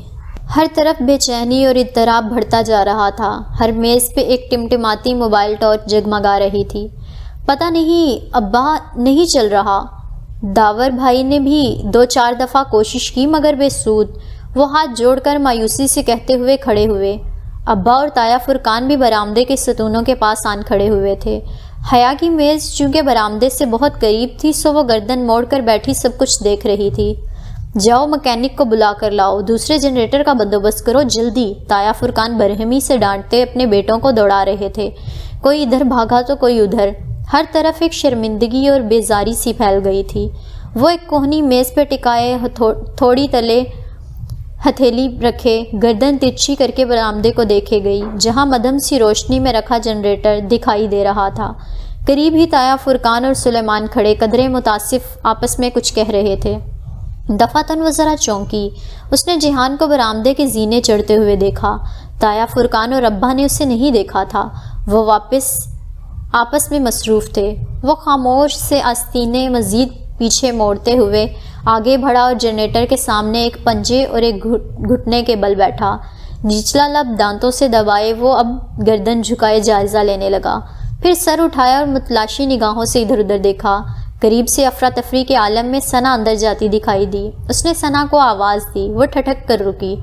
ہر طرف بے چینی اور اضطراب بڑھتا جا رہا تھا۔ ہر میز پہ ایک ٹمٹماتی موبائل ٹارچ جگمگا رہی تھی۔ پتہ نہیں ابا نہیں چل رہا۔ داور بھائی نے بھی 2-4 دفعہ کوشش کی، مگر بے سود۔ وہ ہاتھ جوڑ کر مایوسی سے کہتے ہوئے کھڑے ہوئے۔ ابا اور طایا فرقان بھی برآمدے کے ستونوں کے پاس آن کھڑے ہوئے تھے۔ حیا کی میز چونکہ برآمدے سے بہت قریب تھی، سو وہ گردن موڑ کر بیٹھی سب کچھ دیکھ رہی تھی۔ جاؤ مکینک کو بلا کر لاؤ، دوسرے جنریٹر کا بندوبست کرو جلدی، طایا فرقان برہمی سے ڈانٹتے اپنے بیٹوں کو دوڑا رہے تھے۔ کوئی ادھر بھاگا تو کوئی ادھر، ہر طرف ایک شرمندگی اور بیزاری سی پھیل گئی تھی۔ وہ ایک کوہنی میز پہ ٹکائے تھوڑی تلے ہتھیلی رکھے گردن ترچھی کر کے برآمدے کو دیکھے گئی، جہاں مدھم سی روشنی میں رکھا جنریٹر دکھائی دے رہا تھا۔ قریب ہی طایا فرقان اور سلیمان کھڑے قدرے متاسف آپس میں کچھ کہہ رہے تھے۔ دفعتاً وہ ذرا چونکی۔ اس نے جہان کو برآمدے کے زینے چڑھتے ہوئے دیکھا۔ طایا فرقان اور ابا نے اسے نہیں دیکھا تھا۔ وہ واپس آپس میں مصروف تھے۔ وہ خاموش سے آستینے مزید پیچھے موڑتے ہوئے آگے بڑھا اور جنریٹر کے سامنے ایک پنجے اور ایک گھٹنے کے بل بیٹھا۔ نچلا لب دانتوں سے دبائے وہ اب گردن جھکائے جائزہ لینے لگا، پھر سر اٹھایا اور متلاشی نگاہوں سے ادھر ادھر دیکھا۔ قریب سے افراتفری کے عالم میں ثنا اندر جاتی دکھائی دی۔ اس نے ثنا کو آواز دی، وہ ٹھٹک کر رکی۔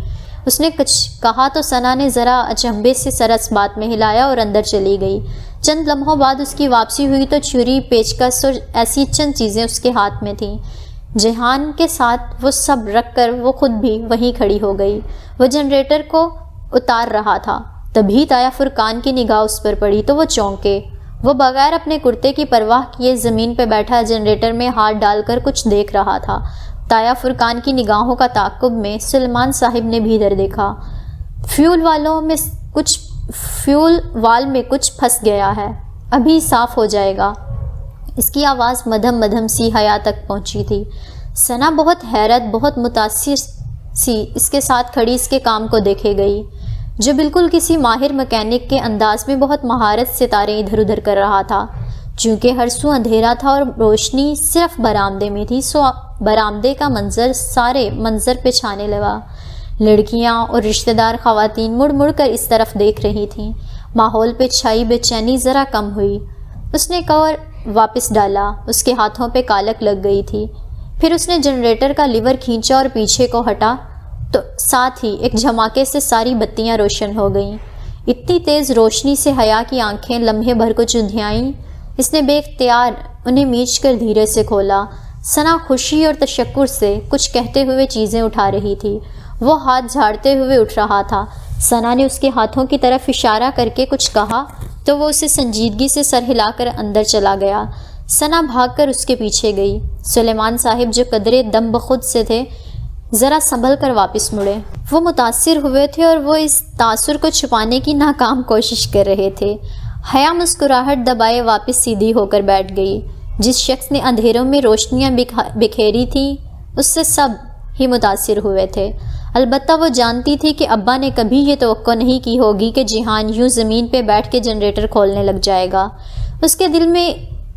اس نے کچھ کہا تو ثنا نے ذرا اچنبھے سے سر اس بات میں ہلایا اور اندر چلی گئی۔ چند لمحوں بعد اس کی واپسی ہوئی تو چھری، پیچکس اور ایسی چند چیزیں اس کے ہاتھ میں تھیں۔ جہان کے ساتھ وہ سب رکھ کر وہ خود بھی وہیں کھڑی ہو گئی۔ وہ جنریٹر کو اتار رہا تھا، تبھی تایا فرقان کی نگاہ اس پر پڑی تو وہ چونکے۔ وہ بغیر اپنے کرتے کی پرواہ کیے زمین پہ بیٹھا جنریٹر میں ہاتھ ڈال کر کچھ دیکھ رہا تھا۔ تایا فرقان کی نگاہوں کا تعاقب میں سلیمان صاحب نے بھی ادھر دیکھا۔ فیول وال میں کچھ پھنس گیا ہے، ابھی صاف ہو جائے گا۔ اس کی آواز مدھم مدھم سی حیا تک پہنچی تھی۔ ثنا بہت حیرت، بہت متاثر سی اس کے ساتھ کھڑی اس کے کام کو دیکھے گئی، جو بالکل کسی ماہر مکینک کے انداز میں بہت مہارت سے تاریں ادھر ادھر کر رہا تھا۔ چونکہ ہر سو اندھیرا تھا اور روشنی صرف برآمدے میں تھی، سو برآمدے کا منظر سارے منظر پہ چھانے لگا۔ لڑکیاں اور رشتہ دار خواتین مڑ مڑ کر اس طرف دیکھ رہی تھیں۔ ماحول پہ چھائی بے چینی ذرا کم ہوئی۔ اس نے کور واپس ڈالا، اس کے ہاتھوں پہ کالک لگ گئی تھی۔ پھر اس نے جنریٹر کا لیور کھینچا اور پیچھے کو ہٹا تو ساتھ ہی ایک جھماکے سے ساری بتیاں روشن ہو گئیں۔ اتنی تیز روشنی سے حیا کی آنکھیں لمحے بھر کو چندھیائیں۔ اس نے بے اختیار انہیں میچ کر دھیرے سے کھولا۔ ثنا خوشی اور تشکر سے کچھ کہتے ہوئے چیزیں اٹھا رہی تھی۔ وہ ہاتھ جھاڑتے ہوئے اٹھ رہا تھا۔ ثنا نے اس کے ہاتھوں کی طرف اشارہ کر کے کچھ کہا تو وہ اسے سنجیدگی سے سر ہلا کر اندر چلا گیا۔ ثنا بھاگ کر اس کے پیچھے گئی۔ سلیمان صاحب جو قدرے دم بخود سے تھے ذرا سنبھل کر واپس مڑے۔ وہ متاثر ہوئے تھے اور وہ اس تاثر کو چھپانے کی ناکام کوشش کر رہے تھے۔ حیا مسکراہٹ دبائے واپس سیدھی ہو کر بیٹھ گئی۔ جس شخص نے اندھیروں میں روشنیاں بکھیری تھیں اس سے سب ہی متاثر ہوئے تھے۔ البتہ وہ جانتی تھی کہ ابا نے کبھی یہ توقع نہیں کی ہوگی کہ جہان یوں زمین پہ بیٹھ کے جنریٹر کھولنے لگ جائے گا۔ اس کے دل میں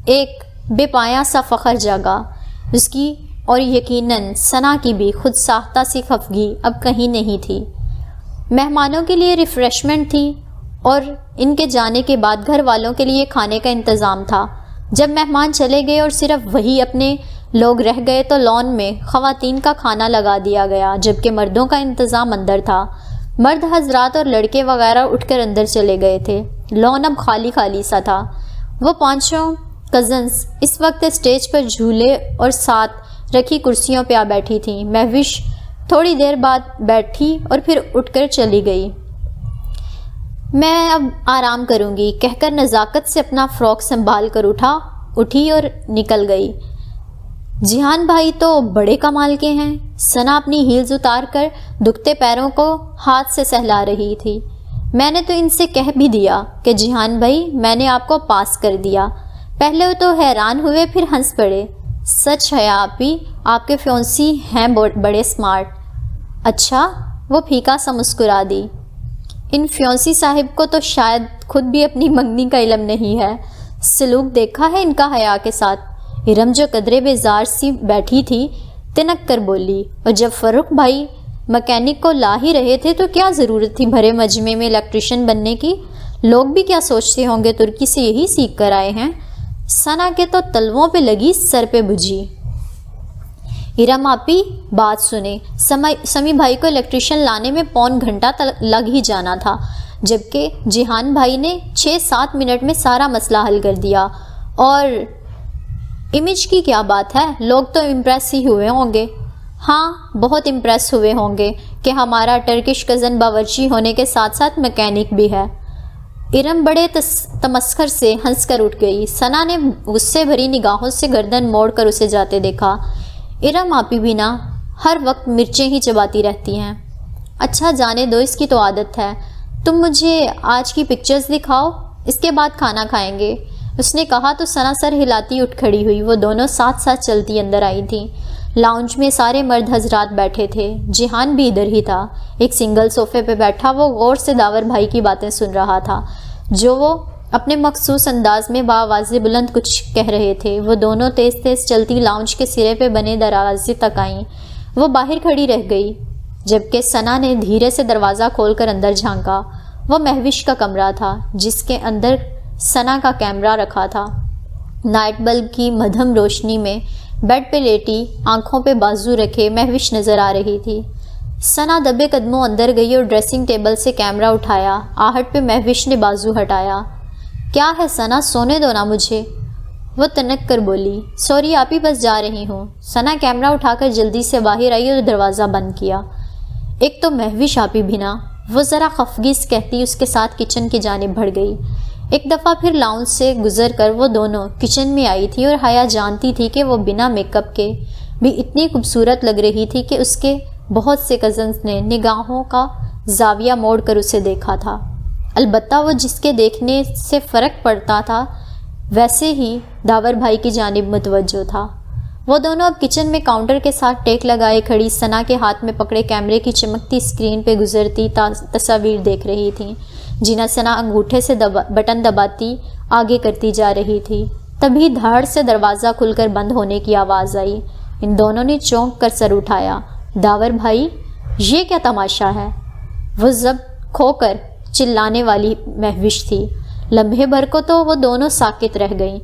ایک بے پایاں سا فخر جاگا۔ اس کی اور یقیناً ثنا کی بھی خود ساختہ سی خفگی اب کہیں نہیں تھی۔ مہمانوں کے لیے ریفریشمنٹ تھی اور ان کے جانے کے بعد گھر والوں کے لیے کھانے کا انتظام تھا۔ جب مہمان چلے گئے اور صرف وہی اپنے لوگ رہ گئے تو لان میں خواتین کا کھانا لگا دیا گیا، جبکہ مردوں کا انتظام اندر تھا۔ مرد حضرات اور لڑکے وغیرہ اٹھ کر اندر چلے گئے تھے۔ لان اب خالی خالی سا تھا۔ وہ پانچوں کزنز اس وقت اسٹیج پر جھولے اور ساتھ رکھی کرسیوں پہ آ بیٹھی تھیں۔ مہوش تھوڑی دیر بعد بیٹھی اور پھر اٹھ کر چلی گئی۔ میں اب آرام کروں گی کہہ کر نزاکت سے اپنا فراک سنبھال کر اٹھی اور نکل گئی۔ جہان بھائی تو بڑے کمال کے ہیں۔ ثنا اپنی ہیلز اتار کر دکھتے پیروں کو ہاتھ سے سہلا رہی تھی۔ میں نے تو ان سے کہہ بھی دیا کہ جہان بھائی میں نے آپ کو پاس کر دیا۔ پہلے تو حیران ہوئے پھر ہنس پڑے۔ سچ ہے آپی، آپ کے فیونسی ہیں بڑے سمارٹ۔ اچھا، وہ پھیکا سا مسکرا دی۔ ان فیونسی صاحب کو تو شاید خود بھی اپنی منگنی کا علم نہیں ہے۔ سلوک دیکھا ہے ان کا حیا کے ساتھ۔ ارم جو قدرے بیزار سی بیٹھی تھی تنک کر بولی، اور جب فرخ بھائی مکینک کو لا ہی رہے تھے تو کیا ضرورت تھی بھرے مجمع میں الیکٹریشین بننے کی؟ لوگ بھی کیا سوچتے ہوں گے، ترکی سے یہی سیکھ کر آئے ہیں۔ ثنا کے تو تلووں پہ لگی، سر پہ بجھی۔ ارم آپی بات سنیں، سمی بھائی کو الیکٹریشین لانے میں پون گھنٹہ لگ ہی جانا تھا، جبکہ جہان بھائی نے 6-7 منٹ میں سارا مسئلہ حل کر دیا۔ اور امیج کی کیا بات ہے، لوگ تو امپریس ہی ہوئے ہوں گے۔ ہاں، بہت امپریس ہوئے ہوں گے کہ ہمارا ٹرکش کزن باورچی ہونے کے ساتھ ساتھ مکینک بھی ہے۔ ارم بڑے تمسخر سے ہنس کر اٹھ گئی۔ ثنا نے غصے بھری نگاہوں سے گردن موڑ کر اسے جاتے دیکھا۔ ارم آپی بھی نا ہر وقت مرچیں ہی چباتی رہتی ہیں۔ اچھا جانے دو، اس کی تو عادت ہے۔ تم مجھے آج کی پکچرز دکھاؤ، اس کے بعد کھانا کھائیں گے۔ اس نے کہا تو ثنا سر ہلاتی اٹھ کھڑی ہوئی۔ وہ دونوں ساتھ ساتھ چلتی اندر آئی تھیں۔ لاؤنج میں سارے مرد حضرات بیٹھے تھے۔ جہان بھی ادھر ہی تھا، ایک سنگل صوفے پہ بیٹھا۔ وہ غور سے داور بھائی کی باتیں سن رہا تھا جو وہ اپنے مخصوص انداز میں بآواز بلند کچھ کہہ رہے تھے۔ وہ دونوں تیز تیز چلتی لاؤنج کے سرے پہ بنے دروازے تک آئیں۔ وہ باہر کھڑی رہ گئی جبکہ ثنا نے دھیرے سے دروازہ کھول کر اندر جھانکا۔ وہ مہوش کا کمرہ تھا جس کے اندر ثنا کا کیمرہ رکھا تھا۔ نائٹ بلب کی مدھم روشنی میں بیڈ پہ لیٹی آنکھوں پہ بازو رکھے مہوش نظر آ رہی تھی۔ ثنا دبے قدموں اندر گئی اور ڈریسنگ ٹیبل سے کیمرہ اٹھایا۔ آہٹ پہ مہوش نے بازو ہٹایا۔ کیا ہے ثنا، سونے دو نا مجھے، وہ تنک کر بولی۔ سوری آپ ہی بس جا رہی ہوں۔ ثنا کیمرہ اٹھا کر جلدی سے باہر آئی اور دروازہ بند کیا۔ ایک تو مہوش آپ ہی بھی نا، وہ ذرا خفگیز کہتی اس کے ساتھ کچن کی جانب بڑھ گئی۔ ایک دفعہ پھر لاؤنج سے گزر کر وہ دونوں کچن میں آئی تھی اور حیا جانتی تھی کہ وہ بنا میک اپ کے بھی اتنی خوبصورت لگ رہی تھی کہ اس کے بہت سے کزنز نے نگاہوں کا زاویہ موڑ کر اسے دیکھا تھا۔ البتہ وہ جس کے دیکھنے سے فرق پڑتا تھا ویسے ہی داور بھائی کی جانب متوجہ تھا۔ وہ دونوں اب کچن میں کاؤنٹر کے ساتھ ٹیک لگائے کھڑی ثنا کے ہاتھ میں پکڑے کیمرے کی چمکتی اسکرین پہ گزرتی تصاویر دیکھ رہی تھیں، جنہیں ثنا انگوٹھے سے بٹن دباتی آگے کرتی جا رہی تھی۔ تبھی دھاڑ سے دروازہ کھل کر بند ہونے کی آواز آئی۔ ان دونوں نے چونک کر سر اٹھایا۔ داور بھائی، یہ کیا تماشا ہے؟ وہ ضبط کھو کر چلانے والی مہوش تھی۔ لمحے بھر کو تو وہ دونوں ساکت رہ گئیں،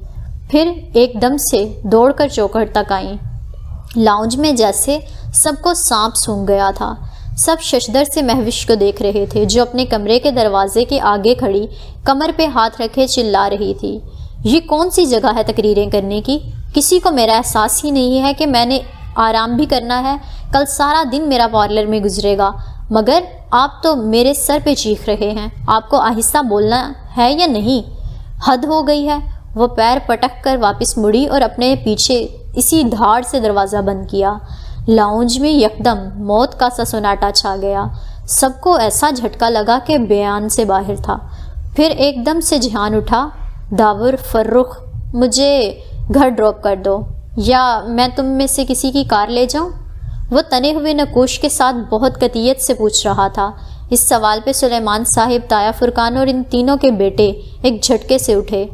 پھر ایک دم سے دوڑ کر چوکھٹ تک آئیں۔ لاؤنج میں جیسے سب کو سانپ سونگھ گیا تھا۔ سب ششدر سے مہوش کو دیکھ رہے تھے جو اپنے کمرے کے دروازے کے آگے کھڑی کمر پہ ہاتھ رکھے چلا رہی تھی۔ یہ کون سی جگہ ہے تقریریں کرنے کی؟ کسی کو میرا احساس ہی نہیں ہے کہ میں نے آرام بھی کرنا ہے۔ کل سارا دن میرا پارلر میں گزرے گا، مگر آپ تو میرے سر پہ چیخ رہے ہیں۔ آپ کو آہستہ بولنا ہے یا نہیں؟ حد ہو گئی ہے۔ وہ پیر پٹک کر واپس مڑی اور اپنے پیچھے اسی دھاڑ سے دروازہ بند کیا۔ لاؤنج میں یکدم موت کا سا سناٹا چھا گیا۔ سب کو ایسا جھٹکا لگا کہ بیان سے باہر تھا۔ پھر ایک دم سے جھان اٹھا، داور فرخ، مجھے گھر ڈراپ کر دو یا میں تم میں سے کسی کی کار لے جاؤں؟ وہ تنے ہوئے نقوش کے ساتھ بہت قطعیت سے پوچھ رہا تھا۔ اس سوال پہ سلیمان صاحب، تایا فرقان اور ان تینوں کے بیٹے ایک جھٹکے سے اٹھے۔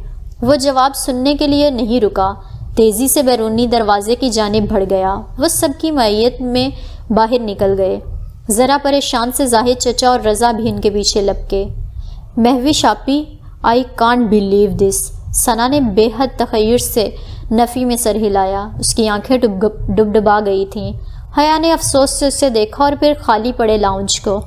وہ جواب سننے کے لیے نہیں رکا، تیزی سے بیرونی دروازے کی جانب بڑھ گیا۔ وہ سب کی معیت میں باہر نکل گئے۔ ذرا پریشان سے زاہد چچا اور رضا بھی ان کے پیچھے لپکے۔ مہوش آپی، آئی کانٹ بلیو دس، ثنا نے بے حد تخیر سے نفی میں سر ہلایا۔ اس کی آنکھیں ڈبڈبا گئی تھیں۔ حیا نے افسوس سے اسے دیکھا اور پھر خالی پڑے لاؤنج کو۔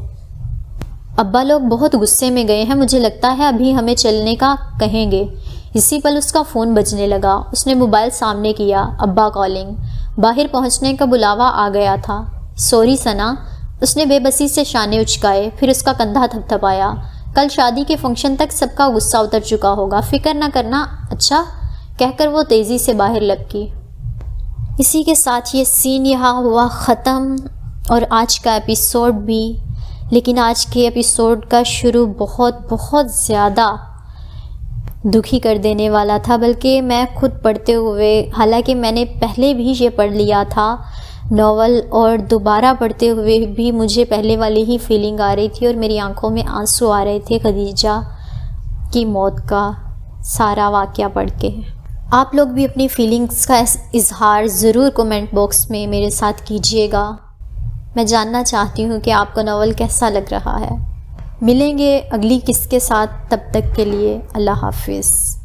ابا لوگ بہت غصے میں گئے ہیں، مجھے لگتا ہے ابھی ہمیں چلنے کا کہیں گے۔ اسی پل اس کا فون بجنے لگا۔ اس نے موبائل سامنے کیا، ابا کالنگ۔ باہر پہنچنے کا بلاوا آ گیا تھا۔ سوری ثنا، اس نے بے بسی سے شانے اچکائے، پھر اس کا کندھا تھپتھپایا۔ کل شادی کے فنکشن تک سب کا غصہ اتر چکا ہوگا، فکر نہ کرنا، اچھا؟ کہہ کر وہ تیزی سے باہر لپکی۔ اسی کے ساتھ یہ سین یہاں ہوا ختم اور آج کا ایپیسوڈ بھی۔ لیکن آج کے ایپیسوڈ کا شروع بہت بہت زیادہ دکھی کر دینے والا تھا، بلکہ میں خود پڑھتے ہوئے، حالانکہ میں نے پہلے بھی یہ پڑھ لیا تھا ناول، اور دوبارہ پڑھتے ہوئے بھی مجھے پہلے والی ہی فیلنگ آ رہی تھی اور میری آنکھوں میں آنسو آ رہے تھے خدیجہ کی موت کا سارا واقعہ پڑھ کے۔ آپ لوگ بھی اپنی فیلنگز کا اظہار ضرور کومنٹ باکس میں میرے ساتھ کیجیے گا۔ میں جاننا چاہتی ہوں کہ آپ کو ناول کیسا لگ رہا ہے۔ ملیں گے اگلی قسط کے ساتھ، تب تک کے لیے اللہ حافظ۔